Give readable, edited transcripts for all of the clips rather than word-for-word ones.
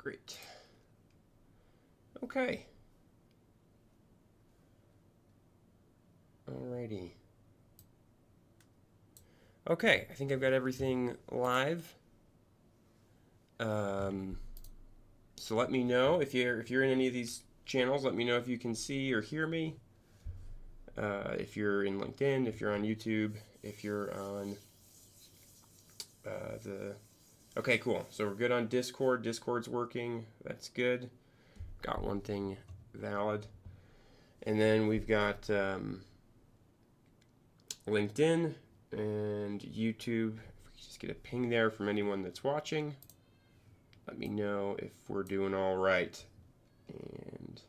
Great. Okay. Alrighty. Okay, I think I've got everything live. So let me know if you're in any of these channels. Let me know if you can see or hear me. If you're in LinkedIn, if you're on YouTube, if you're on the. Okay, cool. So we're good on Discord. Discord's working. That's good. Got one thing valid. And then we've got LinkedIn and YouTube. If we could just get a ping there from anyone that's watching, let me know if we're doing all right. And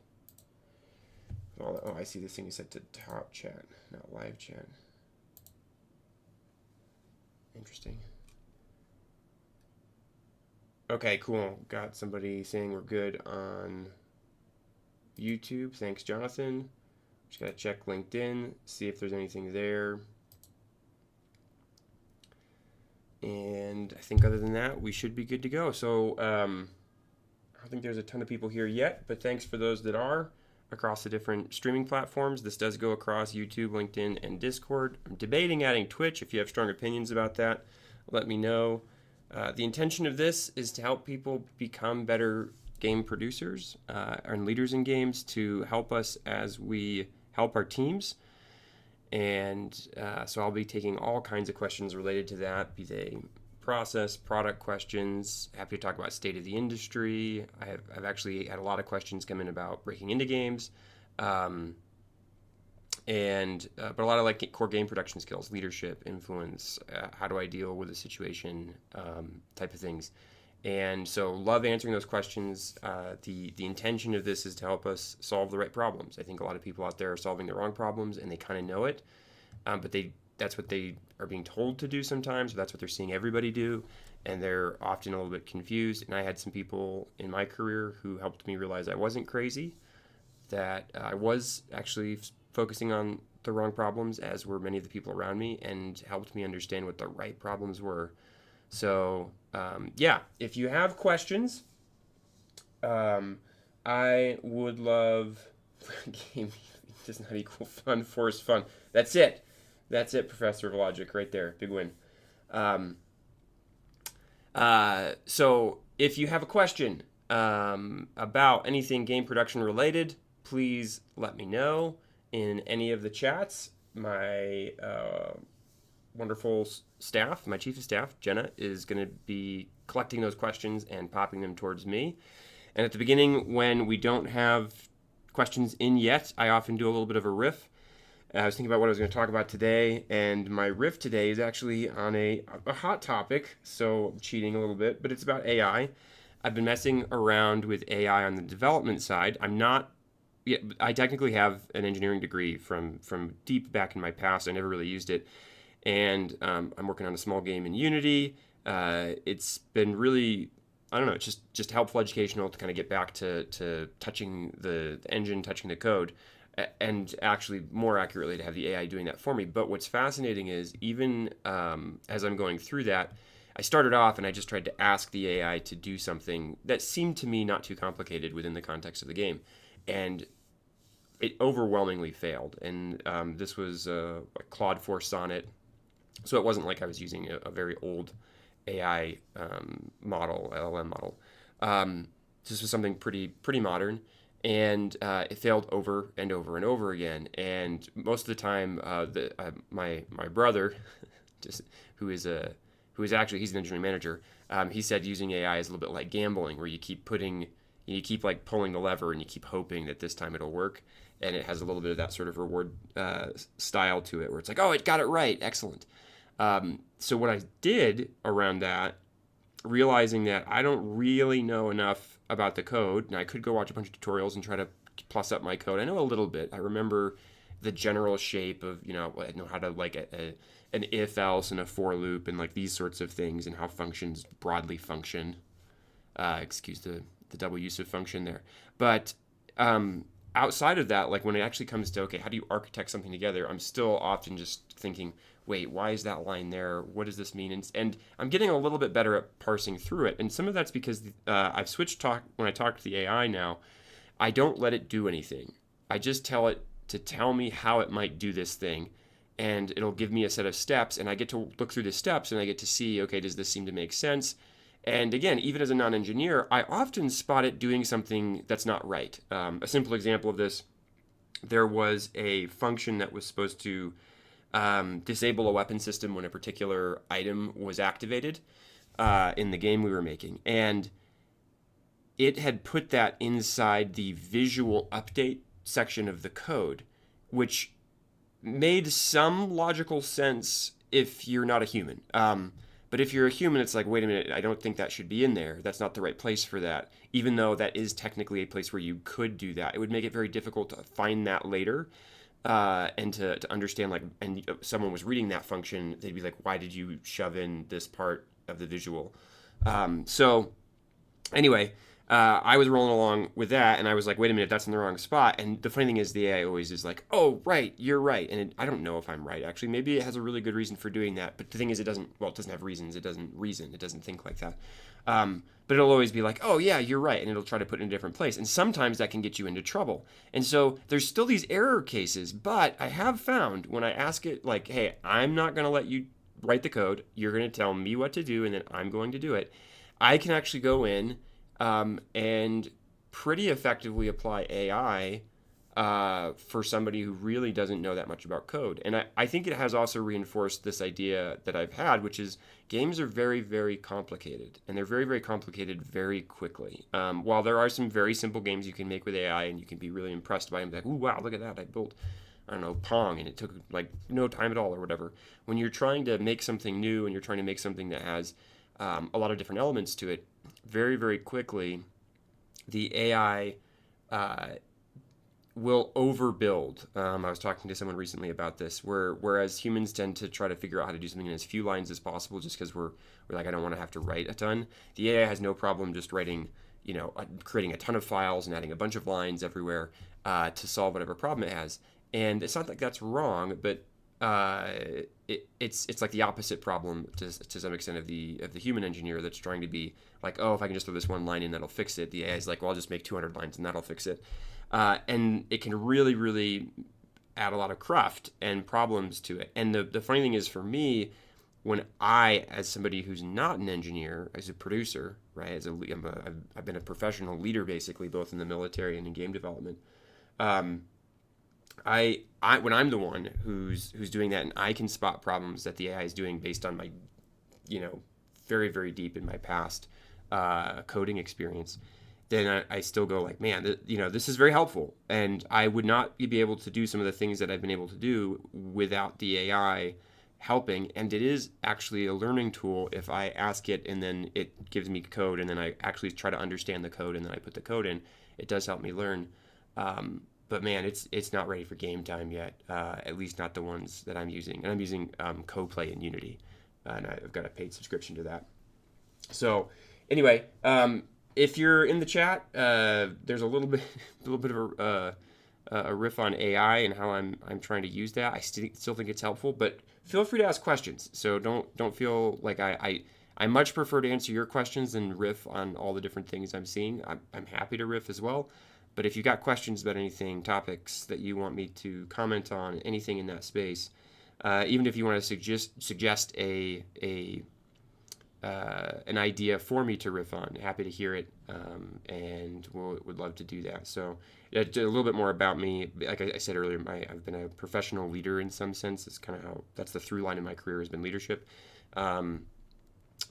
I see this thing is set to top chat, not live chat. Interesting. Okay, cool. Got somebody saying we're good on YouTube. Thanks, Jonathan. Just gotta check LinkedIn, see if there's anything there. And I think other than that, we should be good to go. So I don't think there's a ton of people here yet, but thanks for those that are across the different streaming platforms. This does go across YouTube, LinkedIn, and Discord. I'm debating adding Twitch. If you have strong opinions about that, let me know. The intention of this is to help people become better game producers and leaders in games, to help us as we help our teams. And so I'll be taking all kinds of questions related to that, be they process, product questions. Happy to talk about state of the industry. I've actually had a lot of questions come in about breaking into games, but a lot of like core game production skills, leadership, influence, how do I deal with a situation, type of things. And so love answering those questions. The intention of this is to help us solve the right problems. I think a lot of people out there are solving the wrong problems and they kind of know it, but that's what they are being told to do sometimes, or that's what they're seeing everybody do, and they're often a little bit confused. And I had some people in my career who helped me realize I wasn't crazy, that I was actually focusing on the wrong problems, as were many of the people around me, and helped me understand what the right problems were. So if you have questions, I would love game does not equal fun, force fun. That's it, Professor of Logic, right there, big win. So if you have a question about anything game production related, please let me know in any of the chats. My wonderful staff, my chief of staff, Jenna, is going to be collecting those questions and popping them towards me. And at the beginning, when we don't have questions in yet, I often do a little bit of a riff. I was thinking about what I was going to talk about today, and my riff today is actually on a hot topic, so I'm cheating a little bit, but it's about AI. I've been messing around with AI on the development side. I technically have an engineering degree from deep back in my past. I never really used it. And I'm working on a small game in Unity. It's been really, I don't know, it's just helpful educational to kind of get back to touching the engine, touching the code, and actually more accurately to have the AI doing that for me. But what's fascinating is even as I'm going through that, I started off and I just tried to ask the AI to do something that seemed to me not too complicated within the context of the game. And it overwhelmingly failed. And this was a Claude 4 Sonnet. So it wasn't like I was using a very old AI model, LLM model. This was something pretty modern, and it failed over and over and over again. And most of the time, my brother, who's actually he's an engineering manager, he said using AI is a little bit like gambling, where you keep like pulling the lever and you keep hoping that this time it'll work. And it has a little bit of that sort of reward style to it, where it's like, oh, it got it right, excellent. So what I did around that, realizing that I don't really know enough about the code, and I could go watch a bunch of tutorials and try to plus up my code. I know a little bit. I remember the general shape of, I know how to like an if else and a for loop and like these sorts of things, and how functions broadly function. Excuse the double use of function there. But outside of that, like when it actually comes to, okay, how do you architect something together, I'm still often just thinking, wait, why is that line there? What does this mean? And I'm getting a little bit better at parsing through it. And some of that's because I've switched talk when I talk to the AI now. I don't let it do anything. I just tell it to tell me how it might do this thing. And it'll give me a set of steps, and I get to look through the steps and I get to see, okay, does this seem to make sense? And again, even as a non engineer, I often spot it doing something that's not right. A simple example of this, there was a function that was supposed to disable a weapon system when a particular item was activated in the game we were making. And it had put that inside the visual update section of the code, which made some logical sense if you're not a human. But if you're a human, it's like, wait a minute, I don't think that should be in there. That's not the right place for that. Even though that is technically a place where you could do that. It would make it very difficult to find that later and to understand, like, and someone was reading that function, they'd be like, why did you shove in this part of the visual? So anyway, I was rolling along with that, and I was like, wait a minute, that's in the wrong spot. And the funny thing is, the AI always is like, oh, right, you're right. And I don't know if I'm right, actually. Maybe it has a really good reason for doing that. But the thing is, it doesn't have reasons. It doesn't reason. It doesn't think like that. But it'll always be like, oh, yeah, you're right. And it'll try to put it in a different place. And sometimes that can get you into trouble. And so there's still these error cases. But I have found when I ask it, like, hey, I'm not going to let you write the code. You're going to tell me what to do, and then I'm going to do it. I can actually go in and pretty effectively apply AI for somebody who really doesn't know that much about code. And I think it has also reinforced this idea that I've had, which is games are very, very complicated. And they're very, very complicated very quickly. While there are some very simple games you can make with AI and you can be really impressed by them, like, ooh, wow, look at that. I built, I don't know, Pong, and it took like no time at all or whatever. When you're trying to make something new and you're trying to make something that has a lot of different elements to it, very, very quickly, the AI will overbuild. I was talking to someone recently about this, whereas humans tend to try to figure out how to do something in as few lines as possible, just because we're like, I don't want to have to write a ton. The AI has no problem just writing, creating a ton of files and adding a bunch of lines everywhere to solve whatever problem it has. And it's not like that's wrong, but it's like the opposite problem to some extent of the human engineer that's trying to be like, oh, if I can just throw this one line in, that'll fix it. The AI is like, well, I'll just make 200 lines and that'll fix it. And it can really, really add a lot of cruft and problems to it. And the funny thing is, for me, when I, as somebody who's not an engineer, as a producer, right, I've been a professional leader basically, both in the military and in game development. I when I'm the one who's doing that, and I can spot problems that the AI is doing based on my, very, very deep in my past coding experience, then I still go like, man, this is very helpful, and I would not be able to do some of the things that I've been able to do without the AI helping. And it is actually a learning tool. If I ask it and then it gives me code, and then I actually try to understand the code, and then I put the code in, it does help me learn. But man, it's not ready for game time yet. At least not the ones that I'm using. And I'm using CoPlay in Unity, and I've got a paid subscription to that. So anyway, if you're in the chat, there's a little bit of a riff on AI and how I'm trying to use that. I still think it's helpful, but feel free to ask questions. So don't feel like I much prefer to answer your questions than riff on all the different things I'm seeing. I'm happy to riff as well. But if you got questions about anything, topics that you want me to comment on, anything in that space, even if you want to suggest an idea for me to riff on, happy to hear it, and would love to do that. So a little bit more about me. Like I said earlier, I've been a professional leader in some sense. It's kind of that's the through line in my career has been leadership.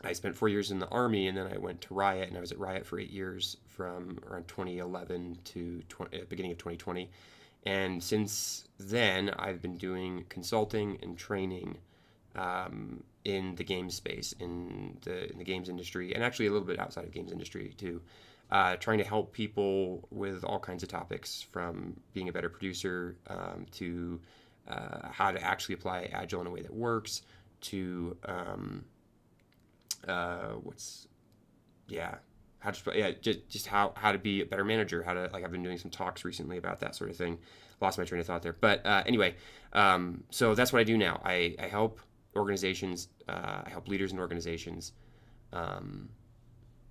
I spent 4 years in the Army, and then I went to Riot, and I was at Riot for 8 years from around 2011 to beginning of 2020. And since then, I've been doing consulting and training in the game space, in the games industry, and actually a little bit outside of games industry too, trying to help people with all kinds of topics, from being a better producer to how to actually apply Agile in a way that works, to just how to be a better manager, how to, like, I've been doing some talks recently about that sort of thing. Lost my train of thought there, but anyway, so that's what I do now. I help organizations, I help leaders in organizations.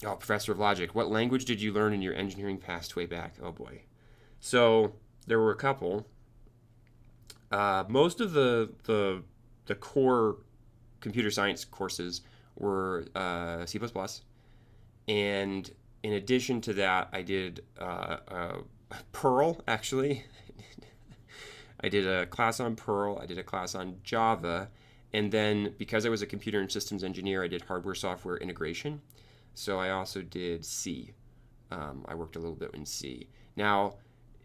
Professor of logic. What language did you learn in your engineering past way back? Oh boy. So there were a couple. Most of the core computer science courses were C++, and in addition to that, I did Perl, actually. I did a class on Perl, I did a class on Java, and then because I was a computer and systems engineer, I did hardware software integration. So I also did C. I worked a little bit in C. Now,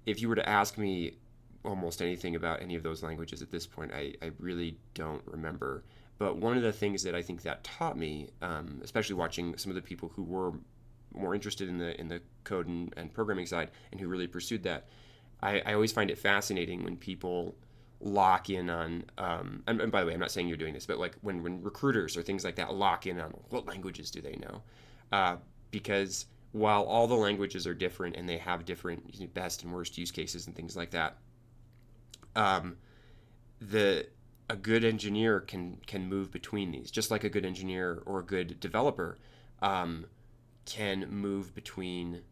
if you were to ask me almost anything about any of those languages at this point, I really don't remember. But one of the things that I think that taught me, especially watching some of the people who were more interested in the code and programming side and who really pursued that, I always find it fascinating when people lock in on, and by the way, I'm not saying you're doing this, but like when recruiters or things like that lock in on what languages do they know, because while all the languages are different and they have different best and worst use cases and things like that, a good engineer can move between these, just like a good engineer or a good developer can move between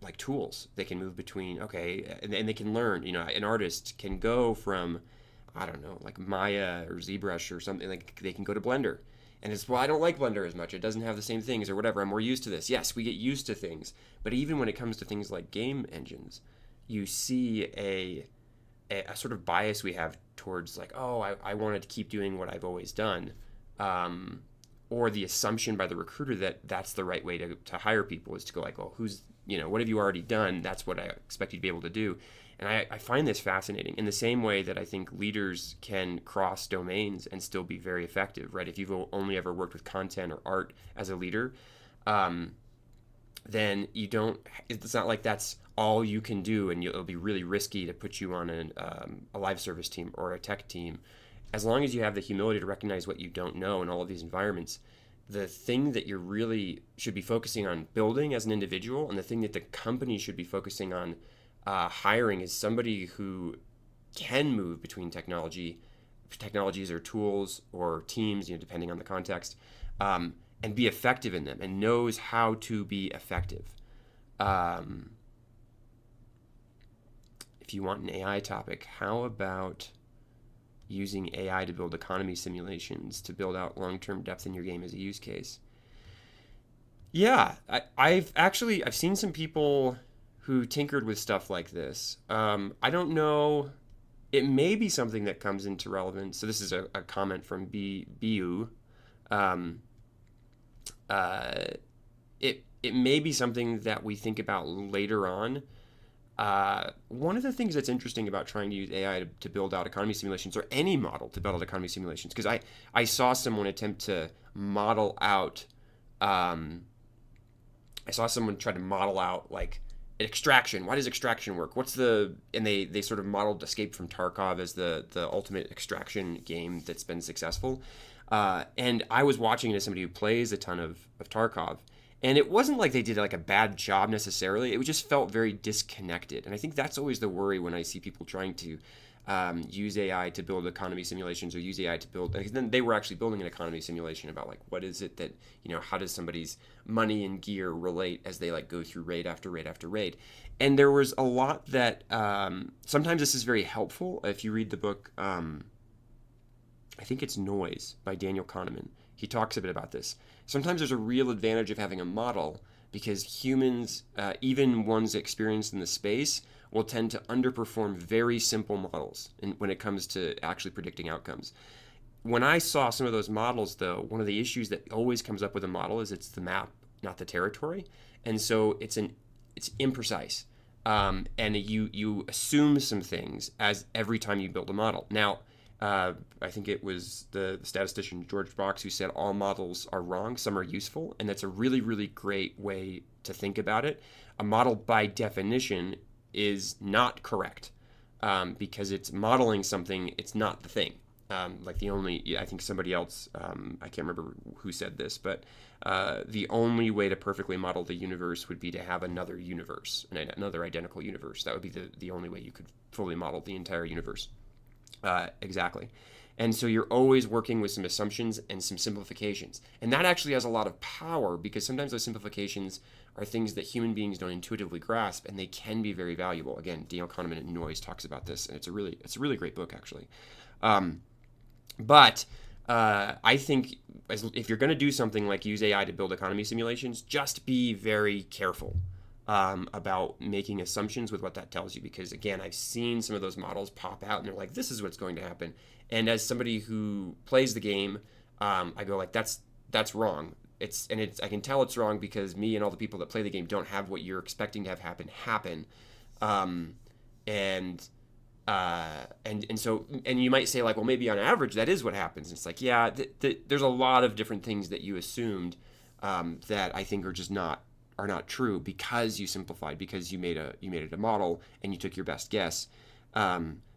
like tools. They can move between, and they can learn. An artist can go from, I don't know, like Maya or ZBrush or something. Like they can go to Blender, and it's, well, I don't like Blender as much. It doesn't have the same things or whatever. I'm more used to this. Yes, we get used to things, but even when it comes to things like game engines, you see a sort of bias we have towards like, oh, I wanted to keep doing what I've always done, or the assumption by the recruiter that that's the right way to hire people is to go like, well, what have you already done? That's what I expect you to be able to do. And I find this fascinating in the same way that I think leaders can cross domains and still be very effective, right? If you've only ever worked with content or art as a leader, then it's not like that's all you can do, and it'll be really risky to put you on a live service team or a tech team. As long as you have the humility to recognize what you don't know in all of these environments, the thing that you really should be focusing on building as an individual, and the thing that the company should be focusing on hiring, is somebody who can move between technologies or tools or teams, depending on the context, and be effective in them and knows how to be effective. If you want an AI topic, how about using AI to build economy simulations to build out long-term depth in your game as a use case? Yeah, I've seen some people who tinkered with stuff like this. I don't know. It may be something that comes into relevance. So this is a comment from BU. It may be something that we think about later on. One of the things that's interesting about trying to use AI to build out economy simulations, or any model to build out economy simulations, because I saw someone attempt to model out, I saw someone try to model out like extraction. Why does extraction work? And they sort of modeled Escape from Tarkov as the ultimate extraction game that's been successful. And I was watching it as somebody who plays a ton of Tarkov. And it wasn't like they did like a bad job necessarily. It just felt very disconnected. And I think that's always the worry when I see people trying to use AI to build economy simulations, or use AI to build. Because then they were actually building an economy simulation about like, what is it that, how does somebody's money and gear relate as they like go through raid after raid after raid. And there was a lot that sometimes this is very helpful. If you read the book, I think it's Noise by Daniel Kahneman. He talks a bit about this. Sometimes there's a real advantage of having a model, because humans, even ones experienced in the space, will tend to underperform very simple models when it comes to actually predicting outcomes. When I saw some of those models, though, one of the issues that always comes up with a model is it's the map, not the territory. And so it's imprecise. And you assume some things as every time you build a model. Now, I think it was the statistician George Box who said all models are wrong, some are useful, and that's a really, really great way to think about it. A model by definition is not correct because it's modeling something, it's not the thing. Like the only, yeah, I think somebody else, I can't remember who said this, but the only way to perfectly model the universe would be to have another universe, another identical universe. That would be the only way you could fully model the entire universe. Exactly. And so you're always working with some assumptions and some simplifications. And that actually has a lot of power because sometimes those simplifications are things that human beings don't intuitively grasp, and they can be very valuable. Again, Daniel Kahneman in Noise talks about this, and it's a really great book, actually. But I think if you're going to do something like use AI to build economy simulations, just be very careful about making assumptions with what that tells you. Because again, I've seen some of those models pop out and they're like, this is what's going to happen. And as somebody who plays the game, I go like, that's wrong. I can tell it's wrong because me and all the people that play the game don't have what you're expecting to have happen. And so you might say like, well, maybe on average that is what happens. And it's like, yeah, there's a lot of different things that you assumed that I think are not true because you simplified, because you made it a model and you took your best guess.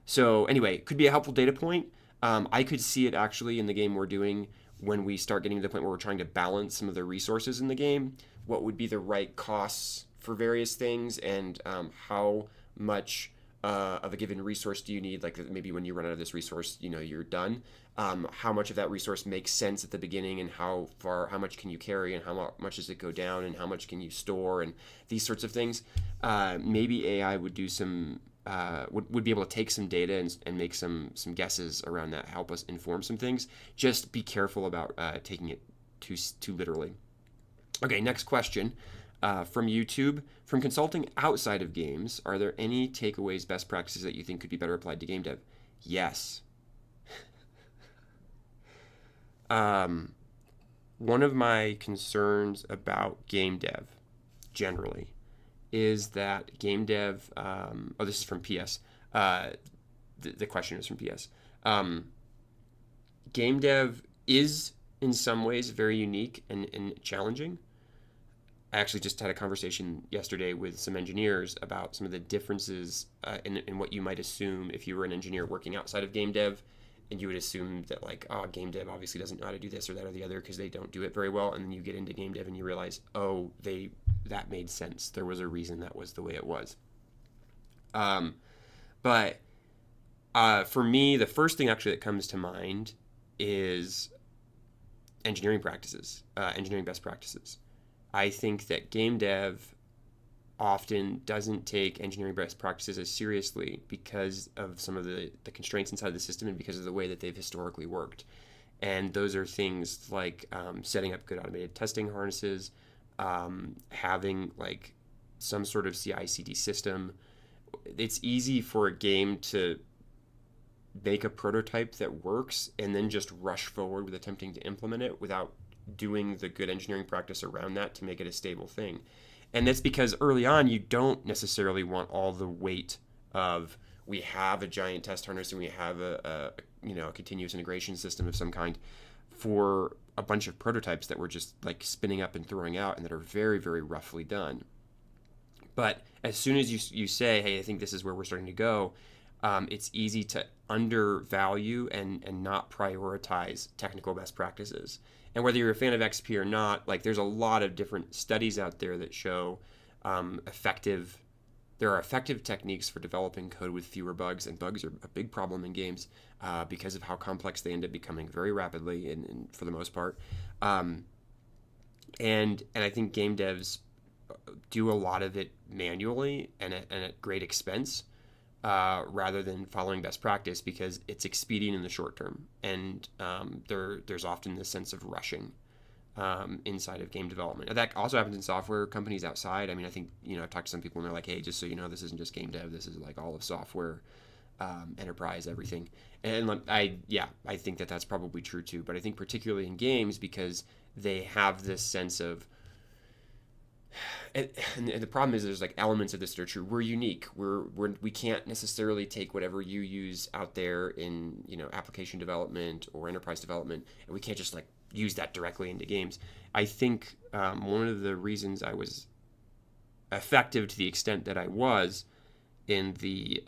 So anyway, it could be a helpful data point. I could see it actually in the game we're doing when we start getting to the point where we're trying to balance some of the resources in the game. What would be the right costs for various things, and how much of a given resource do you need? Like maybe when you run out of this resource, you're done. How much of that resource makes sense at the beginning, and how much can you carry, and how much does it go down, and how much can you store, and these sorts of things. Maybe AI would do some would be able to take some data and make some guesses around that, help us inform some things. Just be careful about taking it too literally. Okay, next question. From YouTube. From consulting outside of games, are there any takeaways, best practices that you think could be better applied to game dev? Yes. One of my concerns about game dev generally is that game dev, this is from PS. The question is from PS. Game dev is in some ways very unique and challenging. I actually just had a conversation yesterday with some engineers about some of the differences in what you might assume if you were an engineer working outside of game dev, and you would assume that like, game dev obviously doesn't know how to do this or that or the other because they don't do it very well, and then you get into game dev and you realize, that made sense. There was a reason that was the way it was. But for me, the first thing actually that comes to mind is engineering practices, engineering best practices. I think that game dev often doesn't take engineering best practices as seriously because of some of the constraints inside the system and because of the way that they've historically worked. And those are things like setting up good automated testing harnesses, having like some sort of CI/CD system. It's easy for a game to make a prototype that works and then just rush forward with attempting to implement it without doing the good engineering practice around that to make it a stable thing. And that's because early on you don't necessarily want all the weight of, we have a giant test harness and we have a continuous integration system of some kind for a bunch of prototypes that we're just like spinning up and throwing out and that are very, very roughly done. But as soon as you say, hey, I think this is where we're starting to go, it's easy to undervalue and not prioritize technical best practices. And whether you're a fan of XP or not, like there's a lot of different studies out there that show there are effective techniques for developing code with fewer bugs, and bugs are a big problem in games because of how complex they end up becoming very rapidly and for the most part. And I think game devs do a lot of it manually and at great expense. Rather than following best practice because it's expedient in the short term. And there's often this sense of rushing inside of game development. And that also happens in software companies outside. I mean, I think, I've talked to some people and they're like, hey, just so you know, this isn't just game dev. This is like all of software, enterprise, everything. And I think that that's probably true too. But I think particularly in games because they have this sense of, and the problem is there's like elements of this that are true. We're unique. We can't necessarily take whatever you use out there in application development or enterprise development, and we can't just like use that directly into games. I think one of the reasons I was effective to the extent that I was in the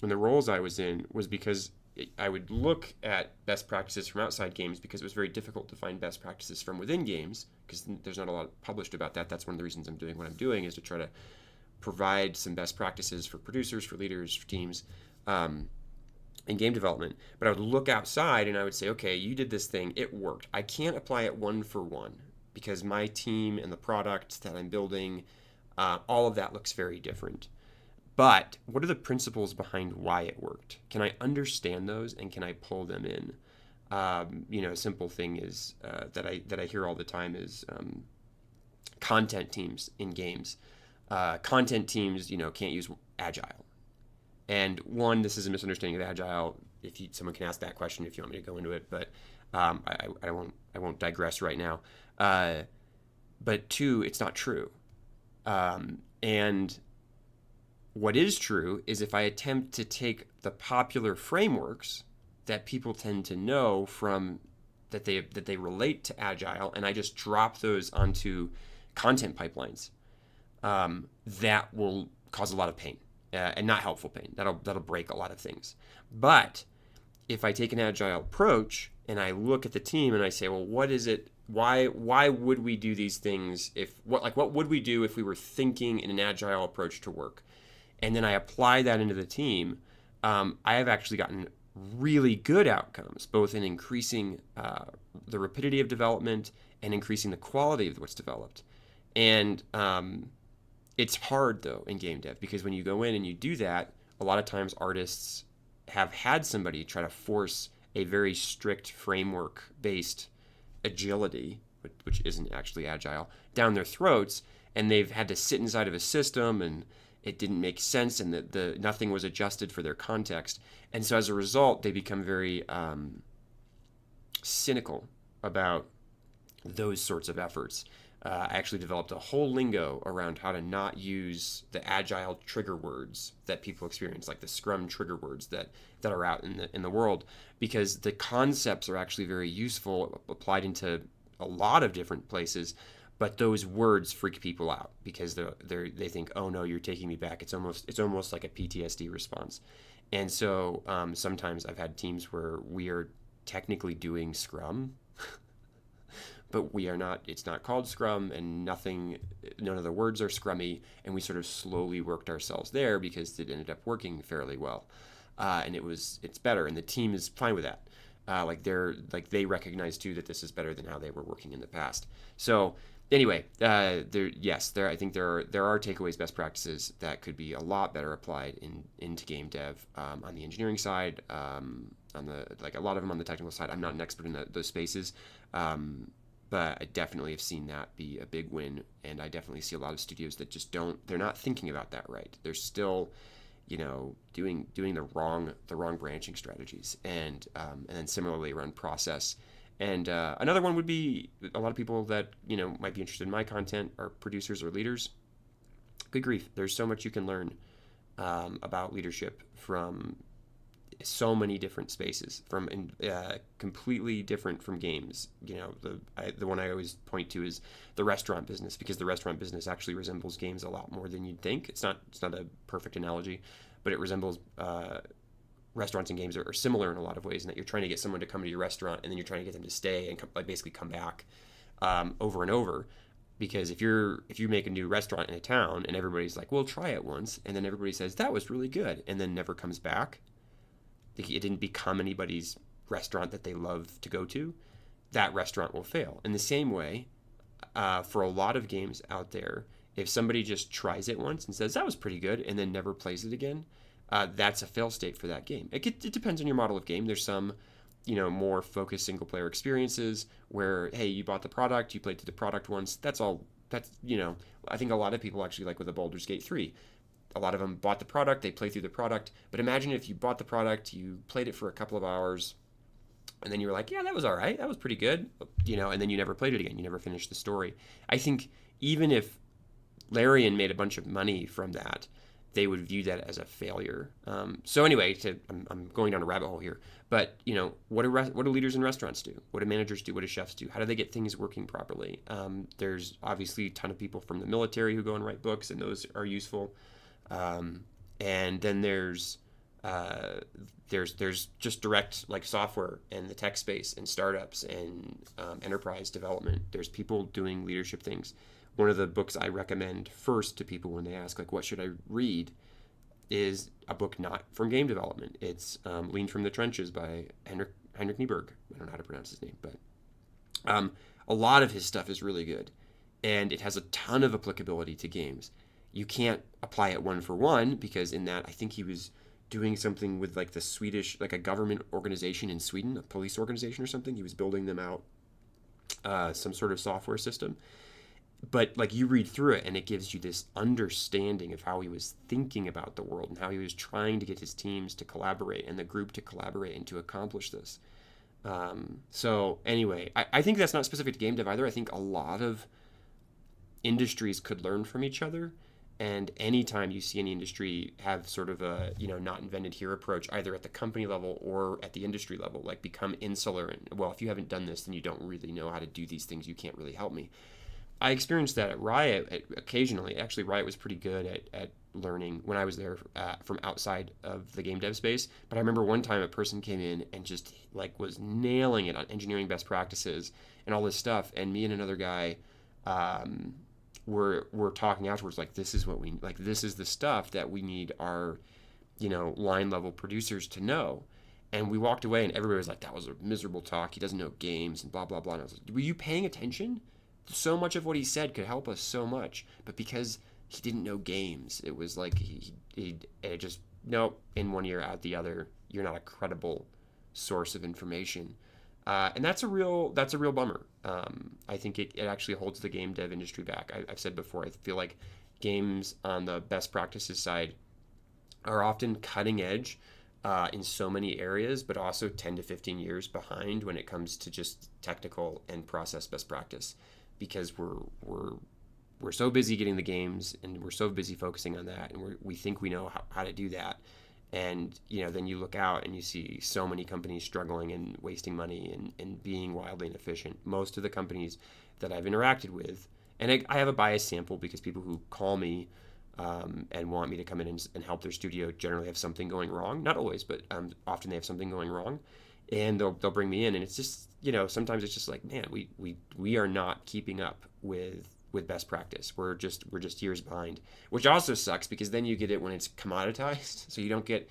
roles I was in was because I would look at best practices from outside games because it was very difficult to find best practices from within games because there's not a lot published about that. That's one of the reasons I'm doing what I'm doing, is to try to provide some best practices for producers, for leaders, for teams in game development. But I would look outside and I would say, okay, you did this thing, it worked. I can't apply it one for one because my team and the product that I'm building, all of that looks very different. But what are the principles behind why it worked? Can I understand those and can I pull them in? A simple thing is that I hear all the time is content teams in games. Content teams, can't use agile. And one, this is a misunderstanding of agile. Someone can ask that question if you want me to go into it, but I won't digress right now. But two, it's not true. And what is true is if I attempt to take the popular frameworks that people tend to know from that they relate to agile, and I just drop those onto content pipelines, that will cause a lot of pain and not helpful pain. That'll break a lot of things. But if I take an agile approach and I look at the team and I say, well, what is it? Why would we do these things? What would we do if we were thinking in an agile approach to work? And then I apply that into the team. I have actually gotten really good outcomes, both in increasing the rapidity of development and increasing the quality of what's developed. And it's hard, though, in game dev, because when you go in and you do that, a lot of times artists have had somebody try to force a very strict framework-based agility, which isn't actually agile, down their throats, and they've had to sit inside of a system, and it didn't make sense, and the nothing was adjusted for their context. And so as a result, they become very cynical about those sorts of efforts. I actually developed a whole lingo around how to not use the agile trigger words that people experience, like the Scrum trigger words that are out in the world, because the concepts are actually very useful, applied into a lot of different places. But those words freak people out because they think, oh no, you're taking me back. It's almost like a PTSD response. And so sometimes I've had teams where we are technically doing Scrum, but we are not. It's not called Scrum, and none of the words are Scrummy, and we sort of slowly worked ourselves there because it ended up working fairly well, and it's better, and the team is fine with that. They recognize too that this is better than how they were working in the past. So anyway, I think there are takeaways, best practices that could be a lot better applied into game dev on the engineering side, on a lot of them on the technical side. I'm not an expert in those spaces, but I definitely have seen that be a big win, and I definitely see a lot of studios that just they're not thinking about that right. They're still, doing the wrong branching strategies, and then similarly around process. And another one would be a lot of people that might be interested in my content are producers or leaders. Good grief, there's so much you can learn about leadership from so many different spaces, from completely different from games. The one I always point to is the restaurant business, because the restaurant business actually resembles games a lot more than you'd think. It's not a perfect analogy, but it resembles restaurants and games are similar in a lot of ways, in that you're trying to get someone to come to your restaurant and then you're trying to get them to stay and basically come back over and over. Because if you make a new restaurant in a town and everybody's like, well, try it once, and then everybody says that was really good and then never comes back, it didn't become anybody's restaurant that they love to go to, that restaurant will fail. In the same way, for a lot of games out there, if somebody just tries it once and says that was pretty good and then never plays it again, that's a fail state for that game. It depends on your model of game. There's some more focused single player experiences where, hey, you bought the product, you played through the product once, that's all. I think a lot of people actually, like with a Baldur's Gate 3, a lot of them bought the product, they play through the product. But imagine if you bought the product, you played it for a couple of hours, and then you were like, yeah, that was all right, that was pretty good, and then you never played it again, you never finished the story. I think even if Larian made a bunch of money from that, they would view that as a failure. So anyway, I'm going down a rabbit hole here, but what do leaders in restaurants do? What do managers do? What do chefs do? How do they get things working properly? There's obviously a ton of people from the military who go and write books, and those are useful. And then there's uh, there's just direct like software and the tech space and startups and enterprise development. There's people doing leadership things. One of the books I recommend first to people when they ask like what should I read is a book not from game development. It's Lean from the Trenches by Heinrich Nieberg. I don't know how to pronounce his name, but a lot of his stuff is really good, and it has a ton of applicability to games. You can't apply it one for one because in that I think he was doing something with like the Swedish, like a government organization in Sweden, a police organization or something. He was building them out some sort of software system. But like you read through it and it gives you this understanding of how he was thinking about the world and how he was trying to get his teams to collaborate and the group to collaborate and to accomplish this. So anyway, I think that's not specific to game dev either. I think a lot of industries could learn from each other. And anytime you see any industry have sort of a, not invented here approach, either at the company level or at the industry level, like become insular and, well, if you haven't done this, then you don't really know how to do these things. You can't really help me. I experienced that at Riot occasionally. Actually, Riot was pretty good at learning when I was there from outside of the game dev space. But I remember one time a person came in and just like was nailing it on engineering best practices and all this stuff. And me and another guy were talking afterwards like, this is what we like. This is the stuff that we need our line level producers to know. And we walked away and everybody was like, that was a miserable talk. He doesn't know games and blah blah blah. And I was like, were you paying attention? So much of what he said could help us so much, but because he didn't know games, it was like it just nope, in one ear out the other. You're not a credible source of information, and that's a real bummer. I think it actually holds the game dev industry back. I've said before, I feel like games on the best practices side are often cutting edge in so many areas, but also 10 to 15 years behind when it comes to just technical and process best practice. Because we're so busy getting the games and we're so busy focusing on that, and we think we know how to do that, and then you look out and you see so many companies struggling and wasting money and being wildly inefficient. Most of the companies that I've interacted with, and I have a biased sample because people who call me and want me to come in and help their studio generally have something going wrong. Not always, but often they have something going wrong. And they'll bring me in, and it's just sometimes it's just like, man, we are not keeping up with best practice. We're just years behind, which also sucks because then you get it when it's commoditized. So you don't get,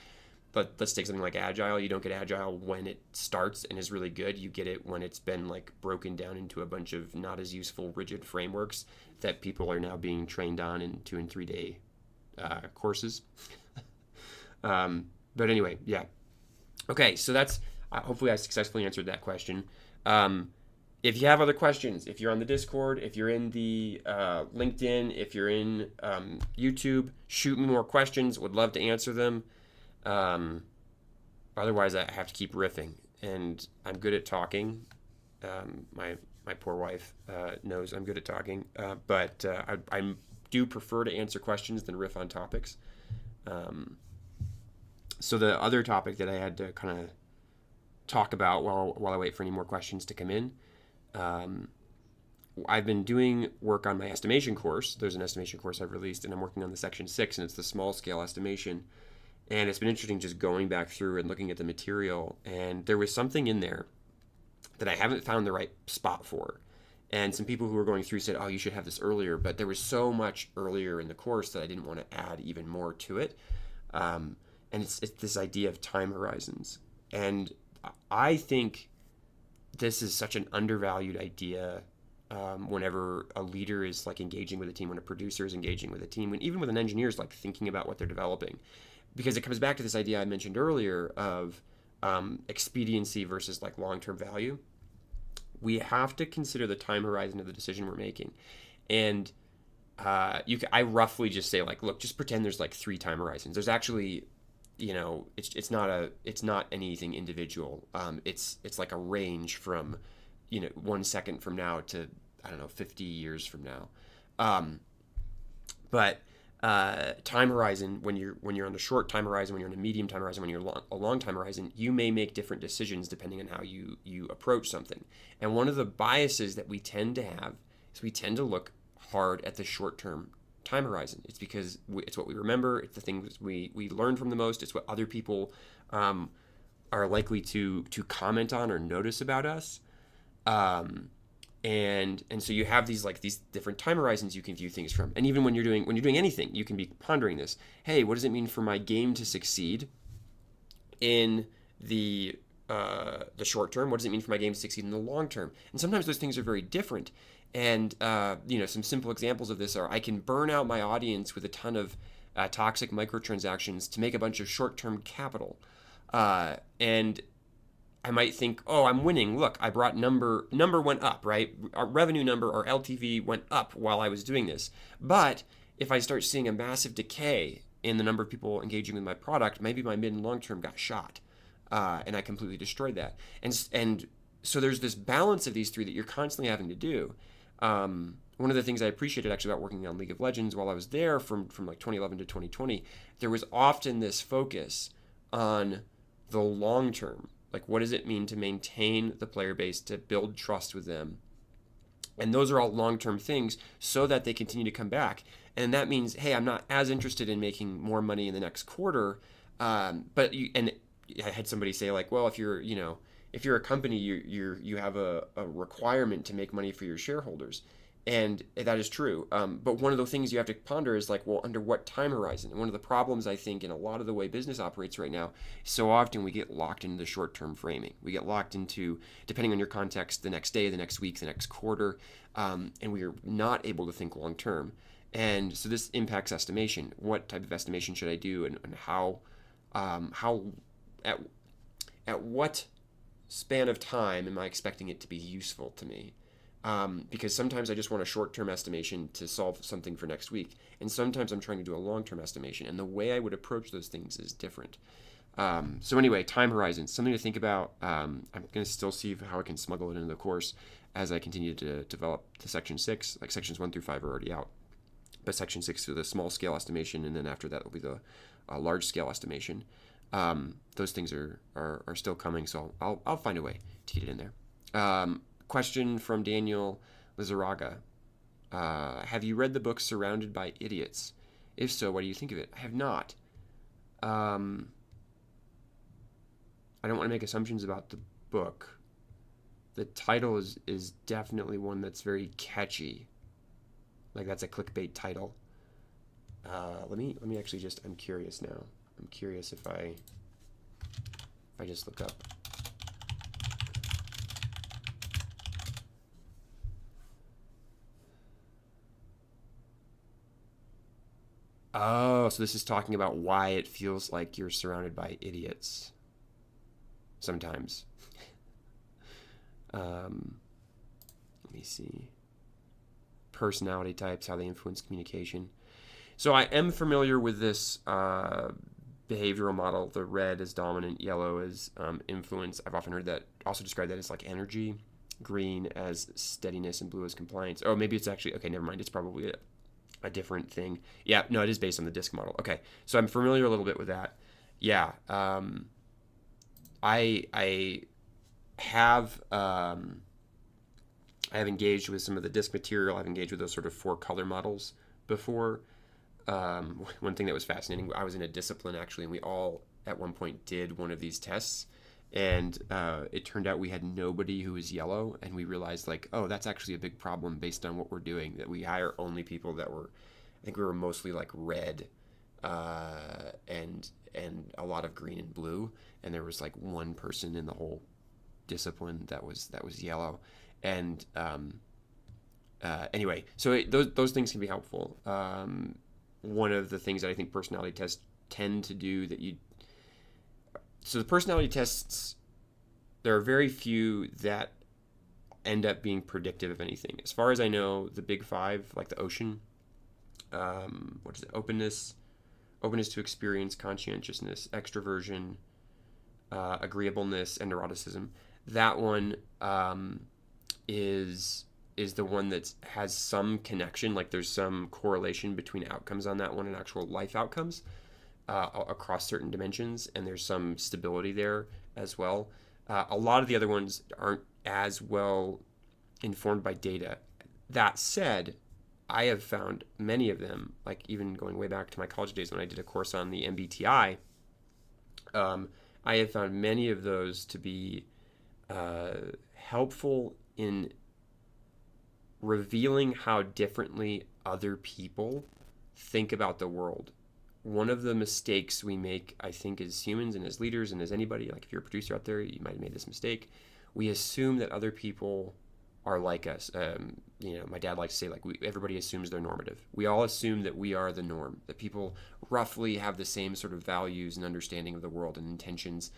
but let's take something like Agile. You don't get Agile when it starts and is really good. You get it when it's been like broken down into a bunch of not as useful, rigid frameworks that people are now being trained on in 2 and 3 day courses. But anyway, yeah. Okay, so that's. Hopefully I successfully answered that question. If you have other questions, if you're on the Discord, if you're in the LinkedIn, if you're in YouTube, shoot me more questions. Would love to answer them. Otherwise, I have to keep riffing, and I'm good at talking. My poor wife knows I'm good at talking, but I do prefer to answer questions than riff on topics. So the other topic that I had to kind of talk about while I wait for any more questions to come in. I've been doing work on my estimation course. There's an estimation course I've released, and I'm working on the section 6, and it's the small scale estimation. And it's been interesting just going back through and looking at the material. And there was something in there that I haven't found the right spot for. And some people who were going through said, oh, you should have this earlier. But there was so much earlier in the course that I didn't want to add even more to it. And it's this idea of time horizons. And I think this is such an undervalued idea whenever a leader is like engaging with a team, when a producer is engaging with a team, when even with an engineer is like thinking about what they're developing. Because it comes back to this idea I mentioned earlier of expediency versus like long-term value. We have to consider the time horizon of the decision we're making. And I roughly just say like, look, just pretend there's like 3 time horizons. There's actually it's not anything individual. It's like a range from 1 second from now to 50 years from now. But time horizon, when you're on a short time horizon, when you're on a medium time horizon, when you're a long time horizon, you may make different decisions depending on how you approach something. And one of the biases that we tend to have is we tend to look hard at the short term time horizon. It's because it's what we remember. It's the things we learn from the most. It's what other people are likely to comment on or notice about us. And so you have these different time horizons you can view things from. And even when you're doing anything, you can be pondering this. Hey, what does it mean for my game to succeed in the short term? What does it mean for my game to succeed in the long term? And sometimes those things are very different. And some simple examples of this are I can burn out my audience with a ton of toxic microtransactions to make a bunch of short-term capital. And I might think, oh, I'm winning. Look, I brought number went up, right? Our revenue number, our LTV went up while I was doing this. But if I start seeing a massive decay in the number of people engaging with my product, maybe my mid and long term got shot, and I completely destroyed that. And so there's this balance of these three that you're constantly having to do. One of the things I appreciated actually about working on League of Legends while I was there from like 2011 to 2020, there was often this focus on the long term. Like, what does it mean to maintain the player base, to build trust with them? And those are all long-term things so that they continue to come back. And that means, hey, I'm not as interested in making more money in the next quarter. I had somebody say like, well, if you're a company, you have a requirement to make money for your shareholders. And that is true. But one of the things you have to ponder is like, well, under what time horizon? And one of the problems I think in a lot of the way business operates right now, so often we get locked into the short-term framing. We get locked into, depending on your context, the next day, the next week, the next quarter, and we are not able to think long-term. And so this impacts estimation. What type of estimation should I do, and how at what span of time am I expecting it to be useful to me? Because sometimes I just want a short-term estimation to solve something for next week, and sometimes I'm trying to do a long-term estimation, and the way I would approach those things is different. So anyway, time horizons, something to think about. I'm going to still see how I can smuggle it into the course as I continue to develop the section 6. Like sections 1 through 5 are already out, but section 6 is the small-scale estimation, and then after that will be the large-scale estimation. Those things are still coming, so I'll find a way to get it in there. Question from Daniel Lizarraga. Have you read the book Surrounded by Idiots? If so, what do you think of it? I have not. I don't want to make assumptions about the book. The title is definitely one that's very catchy. Like that's a clickbait title. Let me actually just, I'm curious now. I'm curious if I just look up. Oh, so this is talking about why it feels like you're surrounded by idiots sometimes. Let me see. Personality types, how they influence communication. So I am familiar with this behavioral model. The red is dominant, yellow is influence. I've often heard that, also described that as like energy, green as steadiness, and blue as compliance. Oh, maybe it's actually, okay, never mind. It's probably a different thing. Yeah, no, it is based on the DISC model. Okay, so I'm familiar a little bit with that. Yeah, I have engaged with some of the DISC material. I've engaged with those sort of 4 color models before. One thing that was fascinating, I was in a discipline actually, and we all at one point did one of these tests, and it turned out we had nobody who was yellow, and we realized like, oh, that's actually a big problem based on what we're doing, that we hire only people that were, I think we were mostly like red, and a lot of green and blue, and there was like one person in the whole discipline that was yellow. And anyway, so those things can be helpful. One of the things that I think personality tests tend to do so the personality tests, there are very few that end up being predictive of anything. As far as I know, the big 5, like the ocean, what is it? Openness to experience, conscientiousness, extroversion, agreeableness, and neuroticism. That one is the one that has some connection, like there's some correlation between outcomes on that one and actual life outcomes across certain dimensions, and there's some stability there as well. A lot of the other ones aren't as well informed by data. That said, I have found many of them, like even going way back to my college days when I did a course on the MBTI, I have found many of those to be helpful in revealing how differently other people think about the world. One of the mistakes we make, I think, as humans and as leaders and as anybody, like if you're a producer out there, you might have made this mistake. We assume that other people are like us. My dad likes to say, like, everybody assumes they're normative. We all assume that we are the norm, that people roughly have the same sort of values and understanding of the world and intentions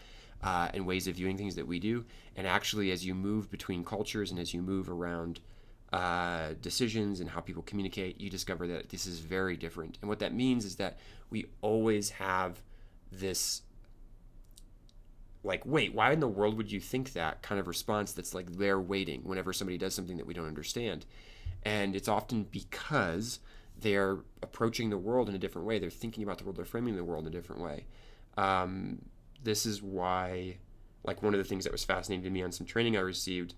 and ways of viewing things that we do. And actually, as you move between cultures and as you move around decisions and how people communicate, you discover that this is very different. And what that means is that we always have this, like, wait, why in the world would you think that kind of response that's like they're waiting whenever somebody does something that we don't understand. And it's often because they're approaching the world in a different way. They're thinking about the world, they're framing the world in a different way. This is why, like, one of the things that was fascinating to me on some training I received,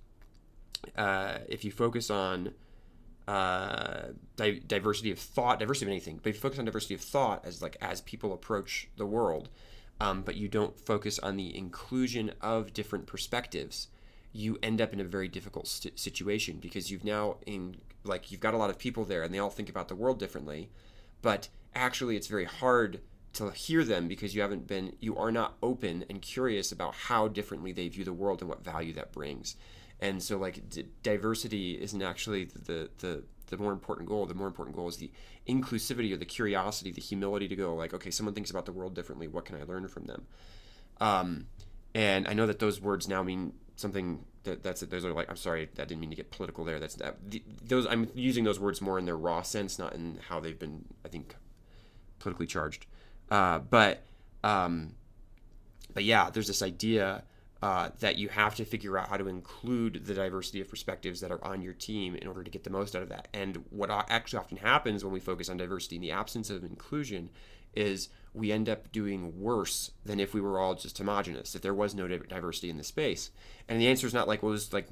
if you focus on diversity of thought, diversity of anything, but if you focus on diversity of thought as people approach the world, but you don't focus on the inclusion of different perspectives, you end up in a very difficult situation, because you've got a lot of people there and they all think about the world differently, but actually it's very hard to hear them because you are not open and curious about how differently they view the world and what value that brings. And so, like, diversity isn't actually the more important goal. The more important goal is the inclusivity or the curiosity, the humility to go, like, okay, someone thinks about the world differently. What can I learn from them? And I know that those words now mean something those are like, I'm sorry, that didn't mean to get political there. I'm using those words more in their raw sense, not in how they've been, I think, politically charged. But yeah, there's this idea that you have to figure out how to include the diversity of perspectives that are on your team in order to get the most out of that. And what actually often happens when we focus on diversity in the absence of inclusion is we end up doing worse than if we were all just homogenous, if there was no diversity in the space. And the answer is not like, well, just like,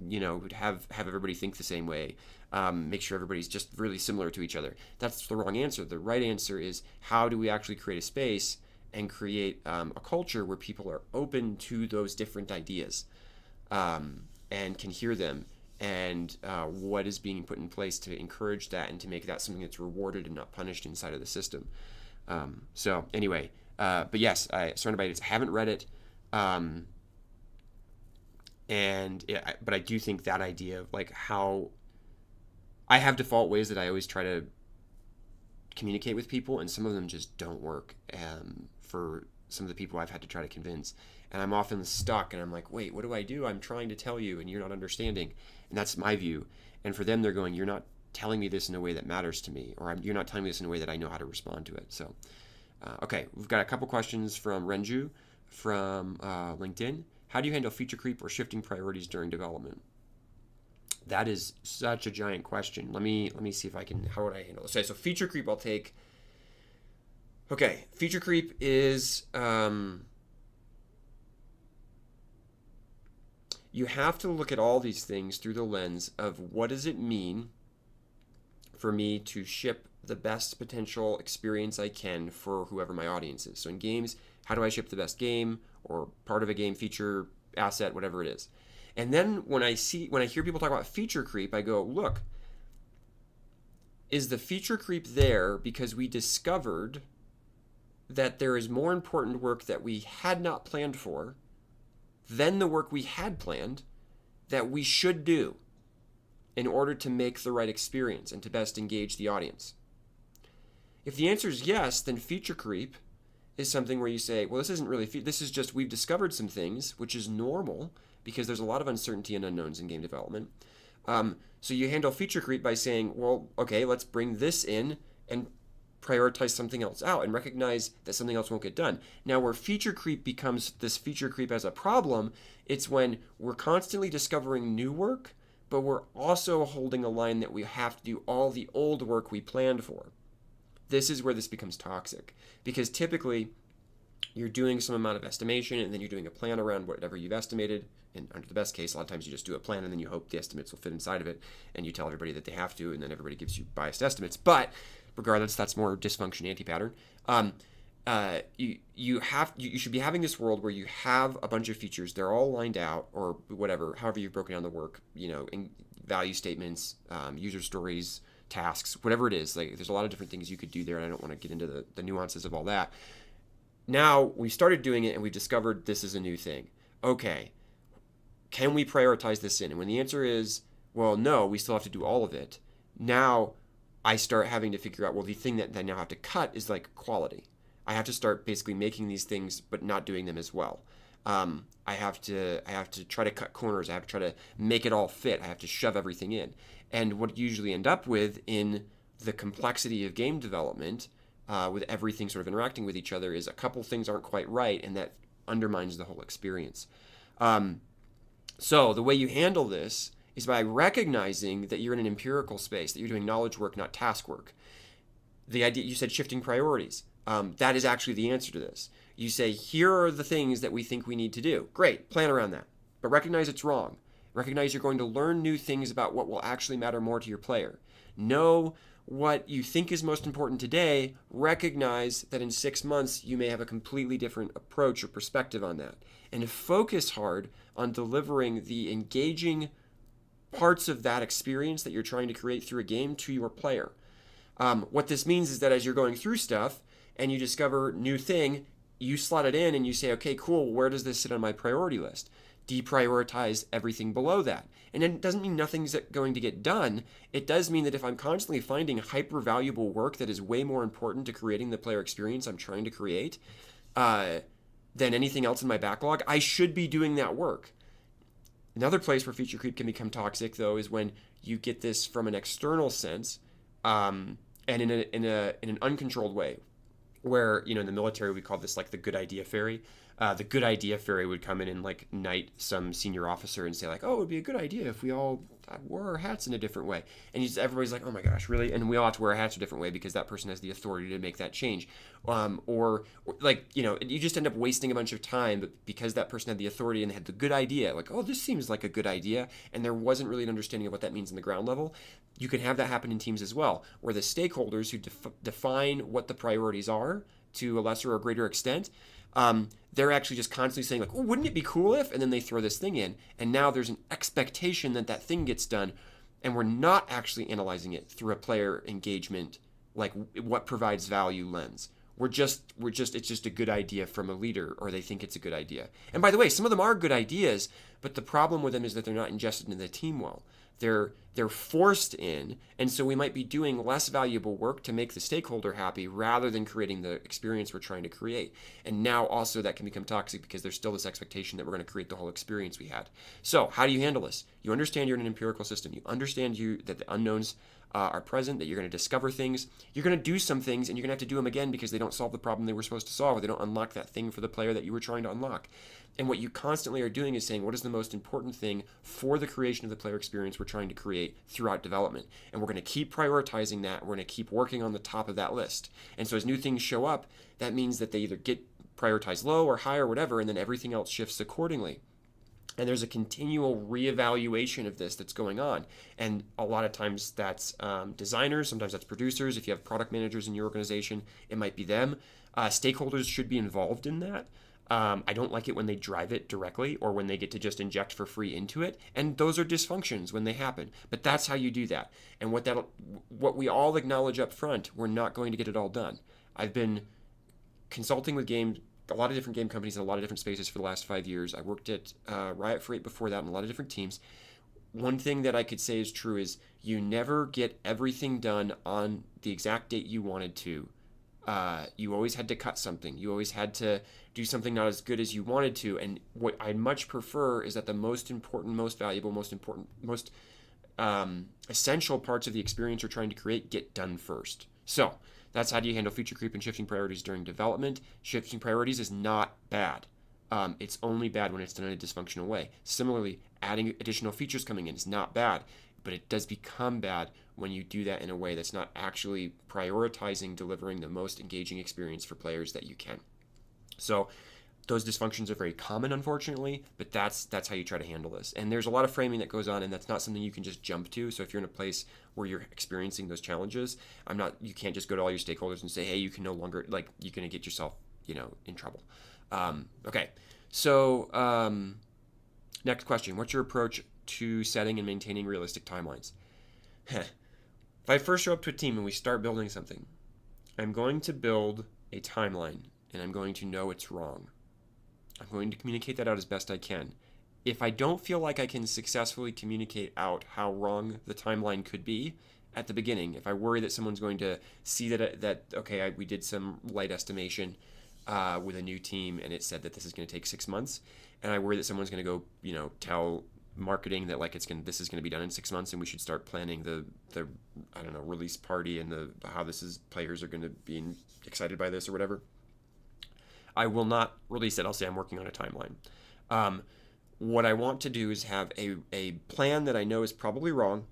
have everybody think the same way, make sure everybody's just really similar to each other. That's the wrong answer. The right answer is, how do we actually create a space and create a culture where people are open to those different ideas and can hear them, and what is being put in place to encourage that and to make that something that's rewarded and not punished inside of the system. So anyway, but yes, Surrounded by Idiots, I haven't read it, but I do think that idea of, like, how I have default ways that I always try to communicate with people, and some of them just don't work for some of the people I've had to try to convince, and I'm often stuck and I'm like, wait, what do I do? I'm trying to tell you and you're not understanding. And that's my view, and for them they're going, you're not telling me this in a way that matters to me, or you're not telling me this in a way that I know how to respond to it. So okay, we've got a couple questions from Renju from LinkedIn. How do you handle feature creep or shifting priorities during development? That is such a giant question. Let me see if I can. How would I handle this? Okay, so feature creep, I'll take. Okay, feature creep is you have to look at all these things through the lens of, what does it mean for me to ship the best potential experience I can for whoever my audience is. So in games, how do I ship the best game or part of a game, feature, asset, whatever it is? And then when I hear people talk about feature creep, I go, look, is the feature creep there because we discovered that there is more important work that we had not planned for than the work we had planned that we should do in order to make the right experience and to best engage the audience? If the answer is yes, then feature creep is something where you say, well, this isn't really, this is just, we've discovered some things, which is normal because there's a lot of uncertainty and unknowns in game development. So you handle feature creep by saying, well, okay, let's bring this in and prioritize something else out and recognize that something else won't get done. Now, where feature creep becomes this feature creep as a problem, it's when we're constantly discovering new work, but we're also holding a line that we have to do all the old work we planned for. This is where this becomes toxic, because typically you're doing some amount of estimation, and then you're doing a plan around whatever you've estimated. And under the best case, a lot of times you just do a plan and then you hope the estimates will fit inside of it, and you tell everybody that they have to, and then everybody gives you biased estimates. But regardless, that's more dysfunction anti-pattern. You should be having this world where you have a bunch of features. They're all lined out, or whatever, however you've broken down the work. In value statements, user stories, tasks, whatever it is. Like, there's a lot of different things you could do there, and I don't want to get into the nuances of all that. Now we've started doing it, and we've discovered this is a new thing. Okay, can we prioritize this in? And when the answer is, well, no, we still have to do all of it. Now I start having to figure out, well, the thing that I now have to cut is like quality. I have to start basically making these things, but not doing them as well. I have to try to cut corners. I have to try to make it all fit. I have to shove everything in. And what you usually end up with in the complexity of game development, with everything sort of interacting with each other, is a couple things aren't quite right, and that undermines the whole experience. So the way you handle this is by recognizing that you're in an empirical space, that you're doing knowledge work, not task work. The idea, you said shifting priorities. That is actually the answer to this. You say, here are the things that we think we need to do. Great, plan around that. But recognize it's wrong. Recognize you're going to learn new things about what will actually matter more to your player. Know what you think is most important today. Recognize that in 6 months, you may have a completely different approach or perspective on that. And focus hard on delivering the engaging parts of that experience that you're trying to create through a game to your player. What this means is that as you're going through stuff and you discover new thing, you slot it in and you say, okay, cool, where does this sit on my priority list? Deprioritize everything below that. And it doesn't mean nothing's going to get done. It does mean that if I'm constantly finding hyper valuable work that is way more important to creating the player experience I'm trying to create than anything else in my backlog, I should be doing that work. Another place where feature creep can become toxic, though, is when you get this from an external sense, and in an uncontrolled way, where, in the military we call this like the good idea fairy. The good idea fairy would come in and like knight some senior officer and say like, oh, it would be a good idea if we all wore our hats in a different way. And everybody's like, oh my gosh, really? And we all have to wear our hats a different way because that person has the authority to make that change. Or like, you just end up wasting a bunch of time, but because that person had the authority and had the good idea, like, oh, this seems like a good idea, and there wasn't really an understanding of what that means in the ground level. You can have that happen in teams as well, where the stakeholders who define what the priorities are to a lesser or greater extent, they're actually just constantly saying like, oh, wouldn't it be cool if, and then they throw this thing in, and now there's an expectation that that thing gets done, and we're not actually analyzing it through a player engagement, like what provides value lens. It's just a good idea from a leader, or they think it's a good idea. And by the way, some of them are good ideas, but the problem with them is that they're not ingested into the team well. They're forced in, and so we might be doing less valuable work to make the stakeholder happy rather than creating the experience we're trying to create. And now also that can become toxic because there's still this expectation that we're going to create the whole experience we had. So how do you handle this? You understand you're in an empirical system. You understand that the unknowns are present, that you're going to discover things. You're going to do some things, and you're going to have to do them again because they don't solve the problem they were supposed to solve, or they don't unlock that thing for the player that you were trying to unlock. And what you constantly are doing is saying, what is the most important thing for the creation of the player experience we're trying to create throughout development? And we're going to keep prioritizing that. We're going to keep working on the top of that list. And so as new things show up, that means that they either get prioritized low or high or whatever, and then everything else shifts accordingly. And there's a continual reevaluation of this that's going on. And a lot of times that's designers, sometimes that's producers. If you have product managers in your organization, it might be them. Stakeholders should be involved in that. I don't like it when they drive it directly or when they get to just inject for free into it. And those are dysfunctions when they happen. But that's how you do that. And what we all acknowledge up front, we're not going to get it all done. I've been consulting with a lot of different game companies in a lot of different spaces for the last 5 years. I worked at Riot Freight before that in a lot of different teams. One thing that I could say is true is you never get everything done on the exact date you wanted to. You always had to cut something. You always had to do something not as good as you wanted to. And what I much prefer is that the most important, most valuable, most essential parts of the experience you're trying to create get done first. So that's how do you handle feature creep and shifting priorities during development. Shifting priorities is not bad. It's only bad when it's done in a dysfunctional way. Similarly, adding additional features coming in is not bad, but it does become bad when you do that in a way that's not actually prioritizing delivering the most engaging experience for players that you can. So those dysfunctions are very common, unfortunately, but that's how you try to handle this. And there's a lot of framing that goes on, and that's not something you can just jump to. So if you're in a place where you're experiencing those challenges, you can't just go to all your stakeholders and say, hey, you can no longer, like, you're going to get yourself, in trouble. Okay. So next question. What's your approach to setting and maintaining realistic timelines? If I first show up to a team and we start building something, I'm going to build a timeline, and I'm going to know it's wrong. I'm going to communicate that out as best I can. If I don't feel like I can successfully communicate out how wrong the timeline could be at the beginning, if I worry that someone's going to see that okay, we did some light estimation with a new team and it said that this is going to take 6 months, and I worry that someone's going to go, tell marketing that this is going to be done in 6 months and we should start planning the release party and how players are going to be excited by this or whatever, I will not release it. I'll say I'm working on a timeline. What I want to do is have a plan that I know is probably wrong,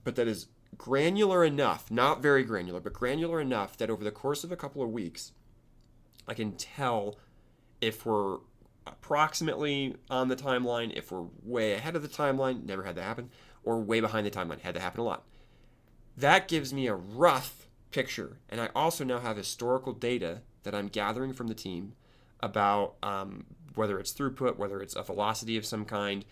but that is granular enough, not very granular, but granular enough that over the course of a couple of weeks, I can tell if we're approximately on the timeline, if we're way ahead of the timeline, never had that happen, or way behind the timeline, had that happen a lot. That gives me a rough picture, and I also now have historical data that I'm gathering from the team about whether it's throughput, whether it's a velocity of some kind,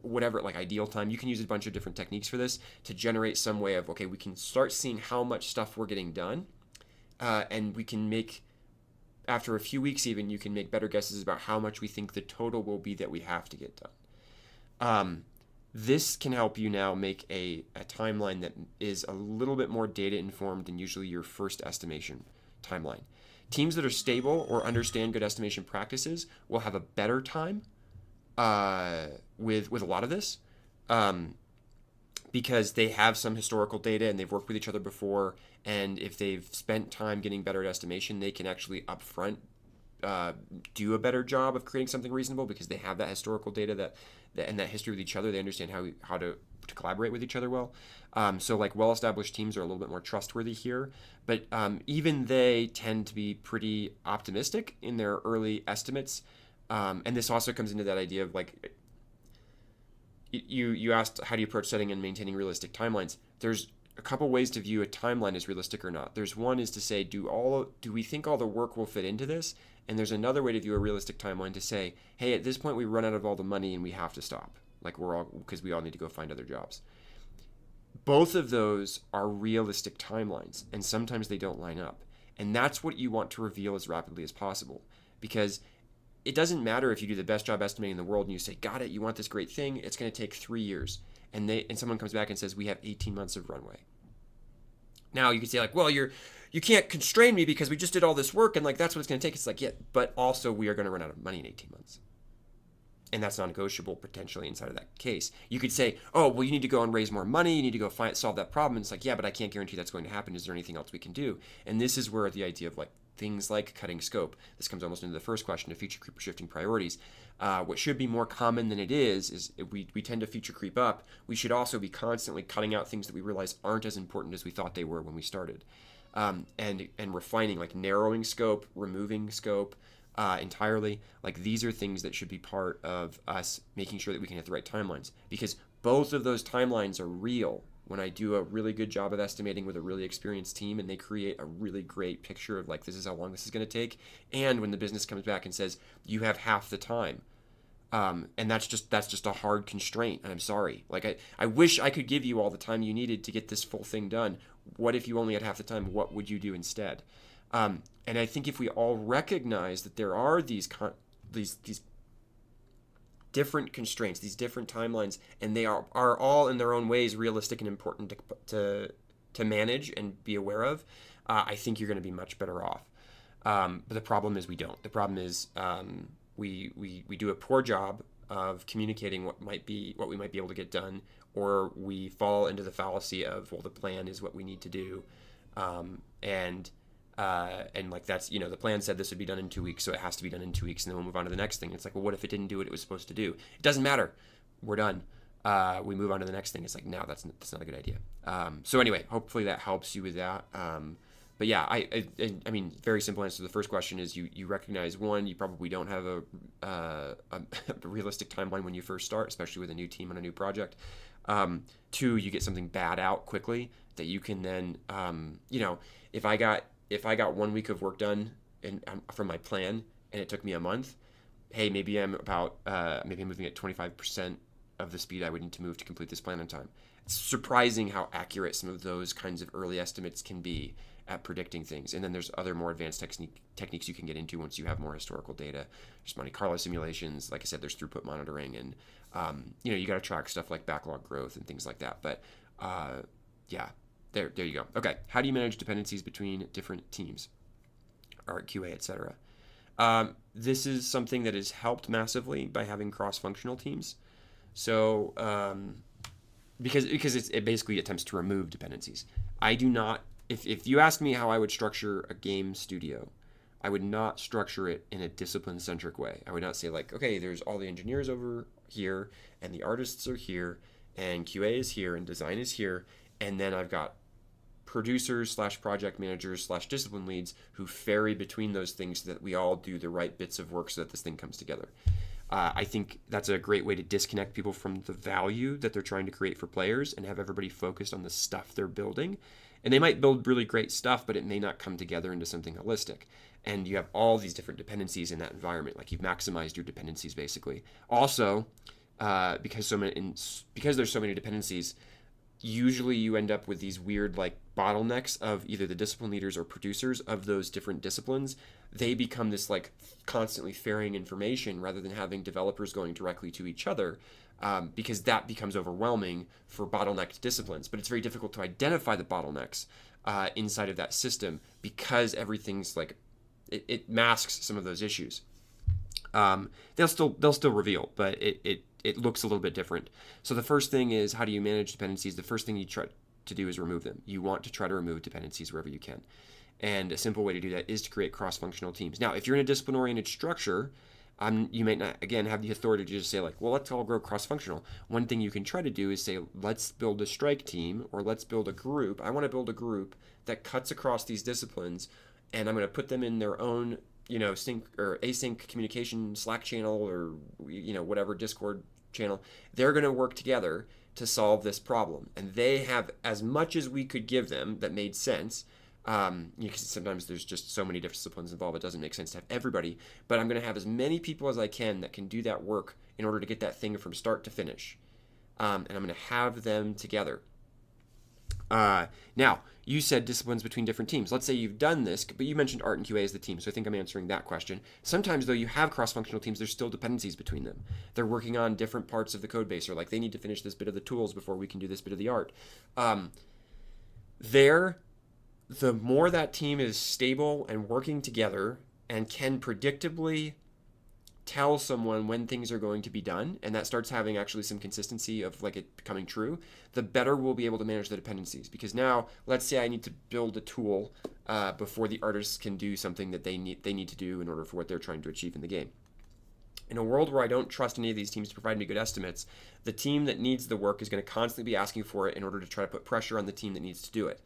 whatever, like ideal time. You can use a bunch of different techniques for this to generate some way of, okay, we can start seeing how much stuff we're getting done, and we can make, after a few weeks even, you can make better guesses about how much we think the total will be that we have to get done. This can help you now make a timeline that is a little bit more data informed than usually your first estimation timeline. Teams that are stable or understand good estimation practices will have a better time with a lot of this because they have some historical data and they've worked with each other before. And if they've spent time getting better at estimation, they can actually upfront do a better job of creating something reasonable because they have that historical data and that history with each other. They understand how to collaborate with each other well. So like well-established teams are a little bit more trustworthy here, but even they tend to be pretty optimistic in their early estimates. And this also comes into that idea of like, you asked how do you approach setting and maintaining realistic timelines. There's a couple ways to view a timeline as realistic or not. There's one is to say, do we think all the work will fit into this? And there's another way to view a realistic timeline to say, hey, at this point we run out of all the money and we have to stop. Like because we all need to go find other jobs. Both of those are realistic timelines, and sometimes they don't line up. And that's what you want to reveal as rapidly as possible, because it doesn't matter if you do the best job estimating in the world and you say, got it, you want this great thing, it's going to take 3 years. And someone comes back and says, we have 18 months of runway. Now you can say like, well, you can't constrain me because we just did all this work and like that's what it's going to take. It's like, yeah, but also we are going to run out of money in 18 months. And that's non-negotiable potentially inside of that case. You could say, oh, well, you need to go and raise more money. You need to go solve that problem. And it's like, yeah, but I can't guarantee that's going to happen. Is there anything else we can do? And this is where the idea of like things like cutting scope, this comes almost into the first question of feature creep or shifting priorities. What should be more common than it is if we tend to feature creep up. We should also be constantly cutting out things that we realize aren't as important as we thought they were when we started. And refining, like narrowing scope, removing scope, entirely. Like these are things that should be part of us making sure that we can hit the right timelines, because both of those timelines are real. When I do a really good job of estimating with a really experienced team and they create a really great picture of like, this is how long this is going to take. And when the business comes back and says, you have half the time. And that's just a hard constraint. And I'm sorry. Like I wish I could give you all the time you needed to get this full thing done. What if you only had half the time? What would you do instead? And I think if we all recognize that there are these different constraints, these different timelines, and they are all in their own ways realistic and important to manage and be aware of, I think you're going to be much better off. But the problem is we don't. The problem is we do a poor job of communicating what we might be able to get done, or we fall into the fallacy of, well, the plan is what we need to do, and like that's, the plan said this would be done in 2 weeks, so it has to be done in 2 weeks, and then we'll move on to the next thing. It's like, well, what if it didn't do what it was supposed to do? It doesn't matter. We're done. We move on to the next thing. It's like, no, that's not a good idea. So anyway, hopefully that helps you with that. But But yeah, I mean, very simple answer to the first question is you recognize, one, you probably don't have a realistic timeline when you first start, especially with a new team on a new project. Two, you get something bad out quickly that you can then, if I got 1 week of work done from my plan and it took me a month, hey, maybe I'm moving at 25% of the speed I would need to move to complete this plan on time. It's surprising how accurate some of those kinds of early estimates can be at predicting things. And then there's other more advanced techniques you can get into once you have more historical data. There's Monte Carlo simulations. Like I said, there's throughput monitoring, and you got to track stuff like backlog growth and things like that. But yeah, there you go. Okay, how do you manage dependencies between different teams, art, QA, etc.? This is something that is helped massively by having cross-functional teams. So because it basically attempts to remove dependencies. I do not. If you ask me how I would structure a game studio, I would not structure it in a discipline-centric way. I would not say like, okay, there's all the engineers over here, and the artists are here, and QA is here, and design is here, and then I've got producers / project managers / discipline leads who ferry between those things so that we all do the right bits of work so that this thing comes together. I think that's a great way to disconnect people from the value that they're trying to create for players and have everybody focused on the stuff they're building. And they might build really great stuff, but it may not come together into something holistic. And you have all these different dependencies in that environment. Like, you've maximized your dependencies, basically. Also, because there's so many dependencies, usually you end up with these weird like bottlenecks of either the discipline leaders or producers of those different disciplines. They become this like constantly ferrying information rather than having developers going directly to each other, because that becomes overwhelming for bottlenecked disciplines. But it's very difficult to identify the bottlenecks inside of that system because everything's like it masks some of those issues. They'll still reveal, but it looks a little bit different. So the first thing is, how do you manage dependencies? The first thing you try to do is remove them. You want to try to remove dependencies wherever you can. And a simple way to do that is to create cross-functional teams. Now, if you're in a discipline-oriented structure, you may not, again, have the authority to just say like, well, let's all grow cross-functional. One thing you can try to do is say, let's build a strike team, or let's build a group. I want to build a group that cuts across these disciplines, and I'm going to put them in their own sync or async communication Slack channel, or whatever Discord channel. They're going to work together to solve this problem, and they have as much as we could give them that made sense. Because sometimes there's just so many different disciplines involved, it doesn't make sense to have everybody, but I'm going to have as many people as I can that can do that work in order to get that thing from start to finish, and I'm going to have them together. Now, you said disciplines between different teams. Let's say you've done this, but you mentioned art and QA as the team, so I think I'm answering that question. Sometimes, though, you have cross-functional teams, there's still dependencies between them. They're working on different parts of the code base, or like they need to finish this bit of the tools before we can do this bit of the art. The more that team is stable and working together and can predictably tell someone when things are going to be done, and that starts having actually some consistency of like it becoming true, the better we'll be able to manage the dependencies. Because now, let's say I need to build a tool before the artists can do something that they need to do in order for what they're trying to achieve in the game. In a world where I don't trust any of these teams to provide me good estimates, the team that needs the work is going to constantly be asking for it in order to try to put pressure on the team that needs to do it.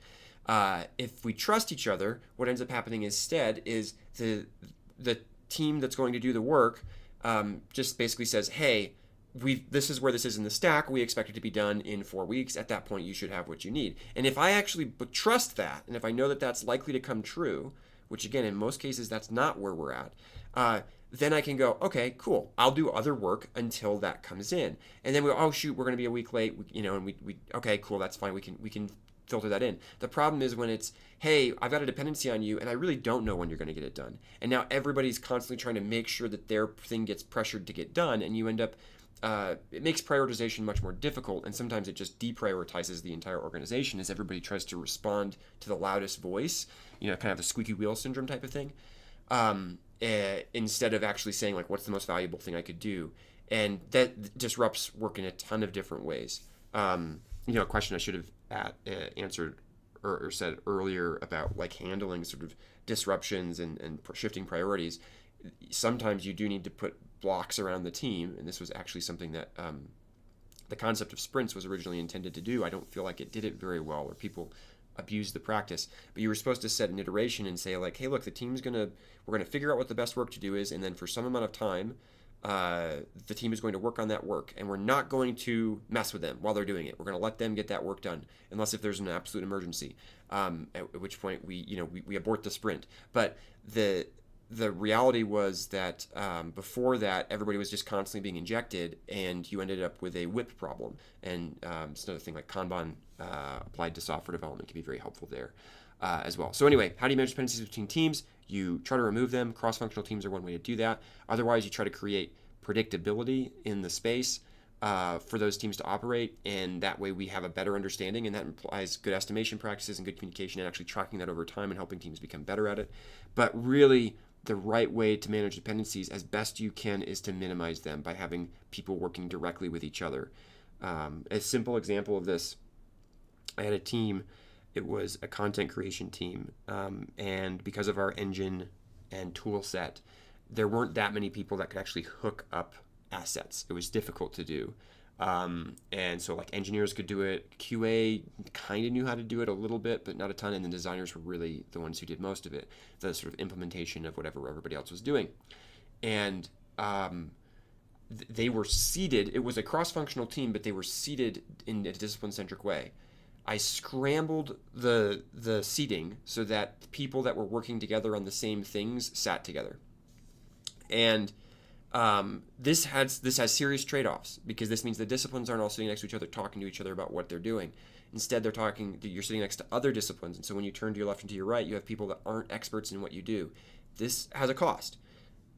If we trust each other, what ends up happening instead is the team that's going to do the work just basically says, hey, this is where this is in the stack. We expect it to be done in 4 weeks. At that point, you should have what you need. And if I actually trust that, and if I know that that's likely to come true, which again, in most cases, that's not where we're at, then I can go, okay, cool. I'll do other work until that comes in. And then we go, oh shoot, we're going to be a week late, and we okay, cool, that's fine. We can filter that in. The problem is when it's, hey, I've got a dependency on you and I really don't know when you're going to get it done. And now everybody's constantly trying to make sure that their thing gets pressured to get done, and you end up, it makes prioritization much more difficult, and sometimes it just deprioritizes the entire organization as everybody tries to respond to the loudest voice, kind of a squeaky wheel syndrome type of thing, instead of actually saying like, what's the most valuable thing I could do? And that disrupts work in a ton of different ways. A question I should have answered or said earlier about like handling sort of disruptions and shifting priorities. Sometimes you do need to put blocks around the team, and this was actually something that the concept of sprints was originally intended to do. I don't feel like it did it very well, where people abuse the practice. But you were supposed to set an iteration and say like, hey, look, we're gonna figure out what the best work to do is, and then for some amount of time, the team is going to work on that work, and we're not going to mess with them while they're doing it. We're going to let them get that work done, unless if there's an absolute emergency, at which point we abort the sprint. But the reality was that before that, everybody was just constantly being injected, and you ended up with a whip problem. And it's another thing like Kanban applied to software development can be very helpful there as well. So anyway, how do you manage dependencies between teams? You try to remove them. Cross-functional teams are one way to do that. Otherwise, you try to create predictability in the space for those teams to operate, and that way we have a better understanding, and that implies good estimation practices and good communication and actually tracking that over time and helping teams become better at it. But really, the right way to manage dependencies as best you can is to minimize them by having people working directly with each other. A simple example of this, I had a team. It was a content creation team, and because of our engine and tool set, there weren't that many people that could actually hook up assets. It was difficult to do. And so like engineers could do it, QA kind of knew how to do it a little bit, but not a ton, and the designers were really the ones who did most of it, the sort of implementation of whatever everybody else was doing. And they were seated, it was a cross-functional team, but they were seated in a discipline-centric way. I scrambled the seating so that people that were working together on the same things sat together. And this has serious trade-offs, because this means the disciplines aren't all sitting next to each other talking to each other about what they're doing. Instead, you're sitting next to other disciplines, and so when you turn to your left and to your right, you have people that aren't experts in what you do. This has a cost.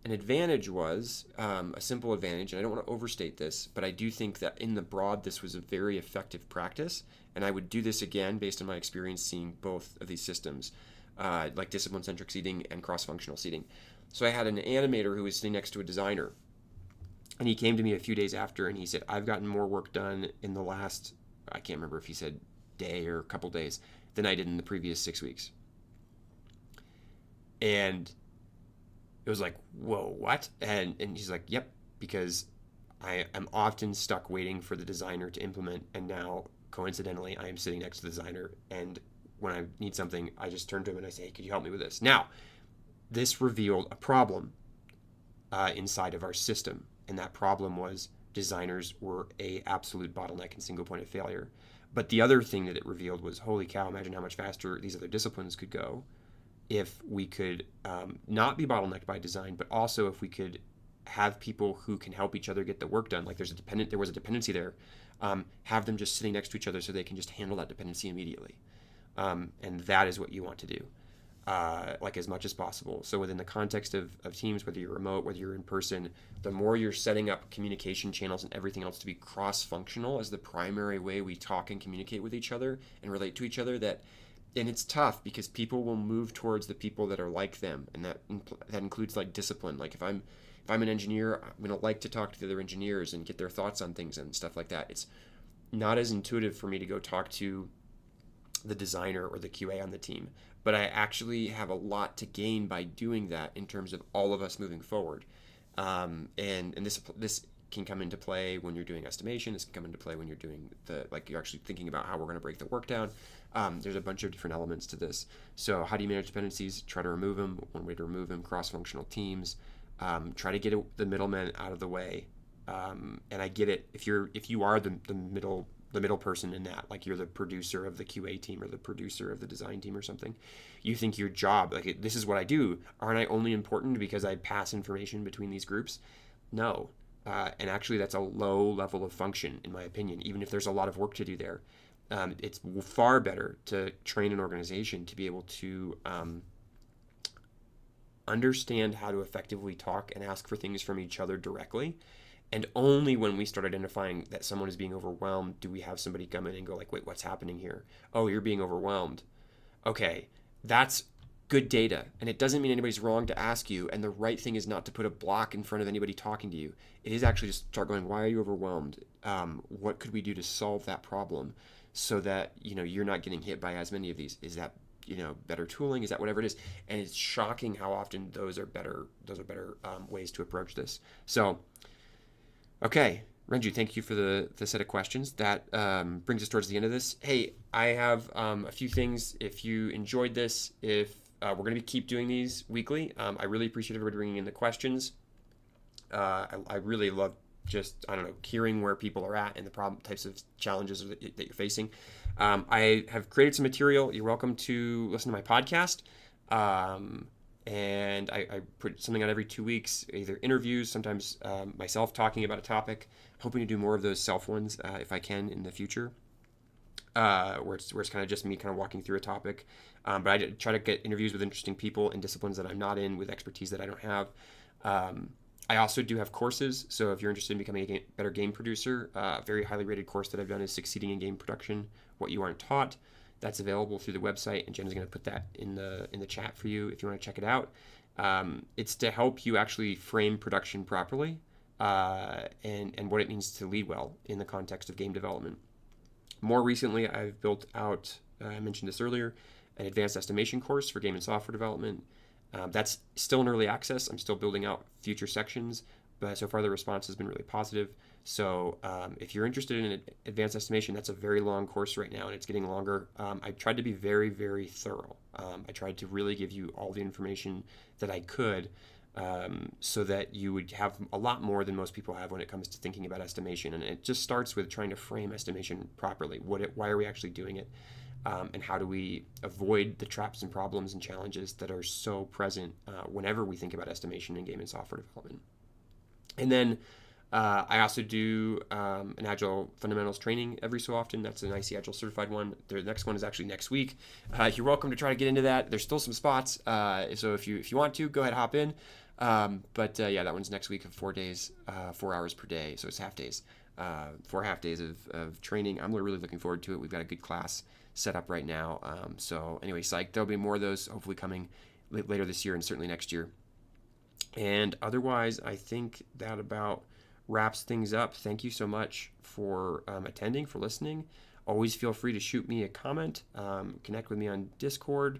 An advantage was a simple advantage, and I don't want to overstate this, but I do think that in the broad, this was a very effective practice, and I would do this again based on my experience seeing both of these systems, like discipline-centric seating and cross-functional seating. So I had an animator who was sitting next to a designer, and he came to me a few days after, and he said, I've gotten more work done in the last, I can't remember if he said day or a couple days, than I did in the previous 6 weeks. And it was like, whoa, what? And he's like, yep, because I am often stuck waiting for the designer to implement, and now, coincidentally, I am sitting next to the designer, and when I need something, I just turn to him and I say, hey, could you help me with this? Now, this revealed a problem inside of our system, and that problem was designers were a absolute bottleneck and single point of failure. But the other thing that it revealed was, holy cow, imagine how much faster these other disciplines could go if we could not be bottlenecked by design, but also if we could have people who can help each other get the work done. Like there was a dependency there. Have them just sitting next to each other so they can just handle that dependency immediately. And that is what you want to do. Like as much as possible. So within the context of teams, whether you're remote, whether you're in person, the more you're setting up communication channels and everything else to be cross-functional as the primary way we talk and communicate with each other and relate to each other, and it's tough because people will move towards the people that are like them, and that includes like discipline. Like if I'm an engineer, I'm going to like to talk to the other engineers and get their thoughts on things and stuff like that. It's not as intuitive for me to go talk to the designer or the QA on the team, but I actually have a lot to gain by doing that in terms of all of us moving forward. And this can come into play when you're doing estimation. This can come into play when you're doing you're actually thinking about how we're going to break the work down. There's a bunch of different elements to this. So how do you manage dependencies? Try to remove them. One way to remove them, cross-functional teams. Try to get the middlemen out of the way. And I get it. If you are the middle person in that, like you're the producer of the QA team or the producer of the design team or something, you think your job, like this is what I do. Aren't I only important because I pass information between these groups? No. And actually that's a low level of function, in my opinion, even if there's a lot of work to do there. It's far better to train an organization to be able to understand how to effectively talk and ask for things from each other directly. And only when we start identifying that someone is being overwhelmed do we have somebody come in and go like, wait, what's happening here? Oh, you're being overwhelmed. Okay, that's good data. And it doesn't mean anybody's wrong to ask you. And the right thing is not to put a block in front of anybody talking to you. It is actually just start going, why are you overwhelmed? What could we do to solve that problem so that, you're not getting hit by as many of these? Is that, better tooling? Is that whatever it is? And it's shocking how often those are better ways to approach this. So, okay, Renju, thank you for the set of questions. That brings us towards the end of this. Hey, I have a few things. If you enjoyed this, if we're going to keep doing these weekly, I really appreciate everybody bringing in the questions. I really love just, I don't know, hearing where people are at and the problem types of challenges that you're facing. I have created some material. You're welcome to listen to my podcast. And I put something out every 2 weeks, either interviews, sometimes myself talking about a topic. Hoping to do more of those self ones if I can in the future, where it's kind of just me kind of walking through a topic. But I try to get interviews with interesting people in disciplines that I'm not in, with expertise that I don't have. I also do have courses, so if you're interested in becoming a better game producer, a very highly rated course that I've done is Succeeding in Game Production, What You Aren't Taught. That's available through the website, and Jen's going to put that in the chat for you if you want to check it out. It's to help you actually frame production properly, and what it means to lead well in the context of game development. More recently, I've built out, I mentioned this earlier, an advanced estimation course for game and software development. That's still in early access. I'm still building out future sections, but so far the response has been really positive. So if you're interested in advanced estimation, that's a very long course right now, and it's getting longer. I tried to be very, very thorough. I tried to really give you all the information that I could, so that you would have a lot more than most people have when it comes to thinking about estimation. And it just starts with trying to frame estimation properly. Why are we actually doing it? And how do we avoid the traps and problems and challenges that are so present whenever we think about estimation in game and software development. And then I also do an Agile fundamentals training every so often. That's an IC Agile certified one. The next one is actually next week. You're welcome to try to get into that. There's still some spots, so if you want to, go ahead, hop in. But that one's next week of 4 days, 4 hours per day. So it's half days, 4 half days of training. I'm really looking forward to it. We've got a good class set up right now. So anyway, psych, there'll be more of those hopefully coming later this year and certainly next year. And otherwise, I think that about wraps things up. Thank you so much for attending, for listening. Always feel free to shoot me a comment, connect with me on Discord,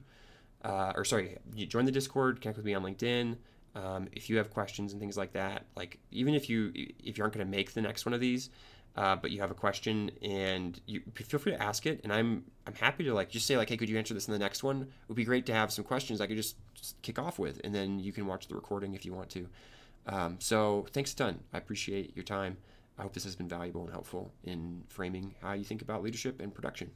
you join the Discord, connect with me on LinkedIn. If you have questions and things like that, like even if you aren't going to make the next one of these, but you have a question and you feel free to ask it, and I'm happy to just say hey, could you answer this in the next one? It would be great to have some questions I could just kick off with, and then you can watch the recording if you want to. So thanks a ton. I appreciate your time. I hope this has been valuable and helpful in framing how you think about leadership and production.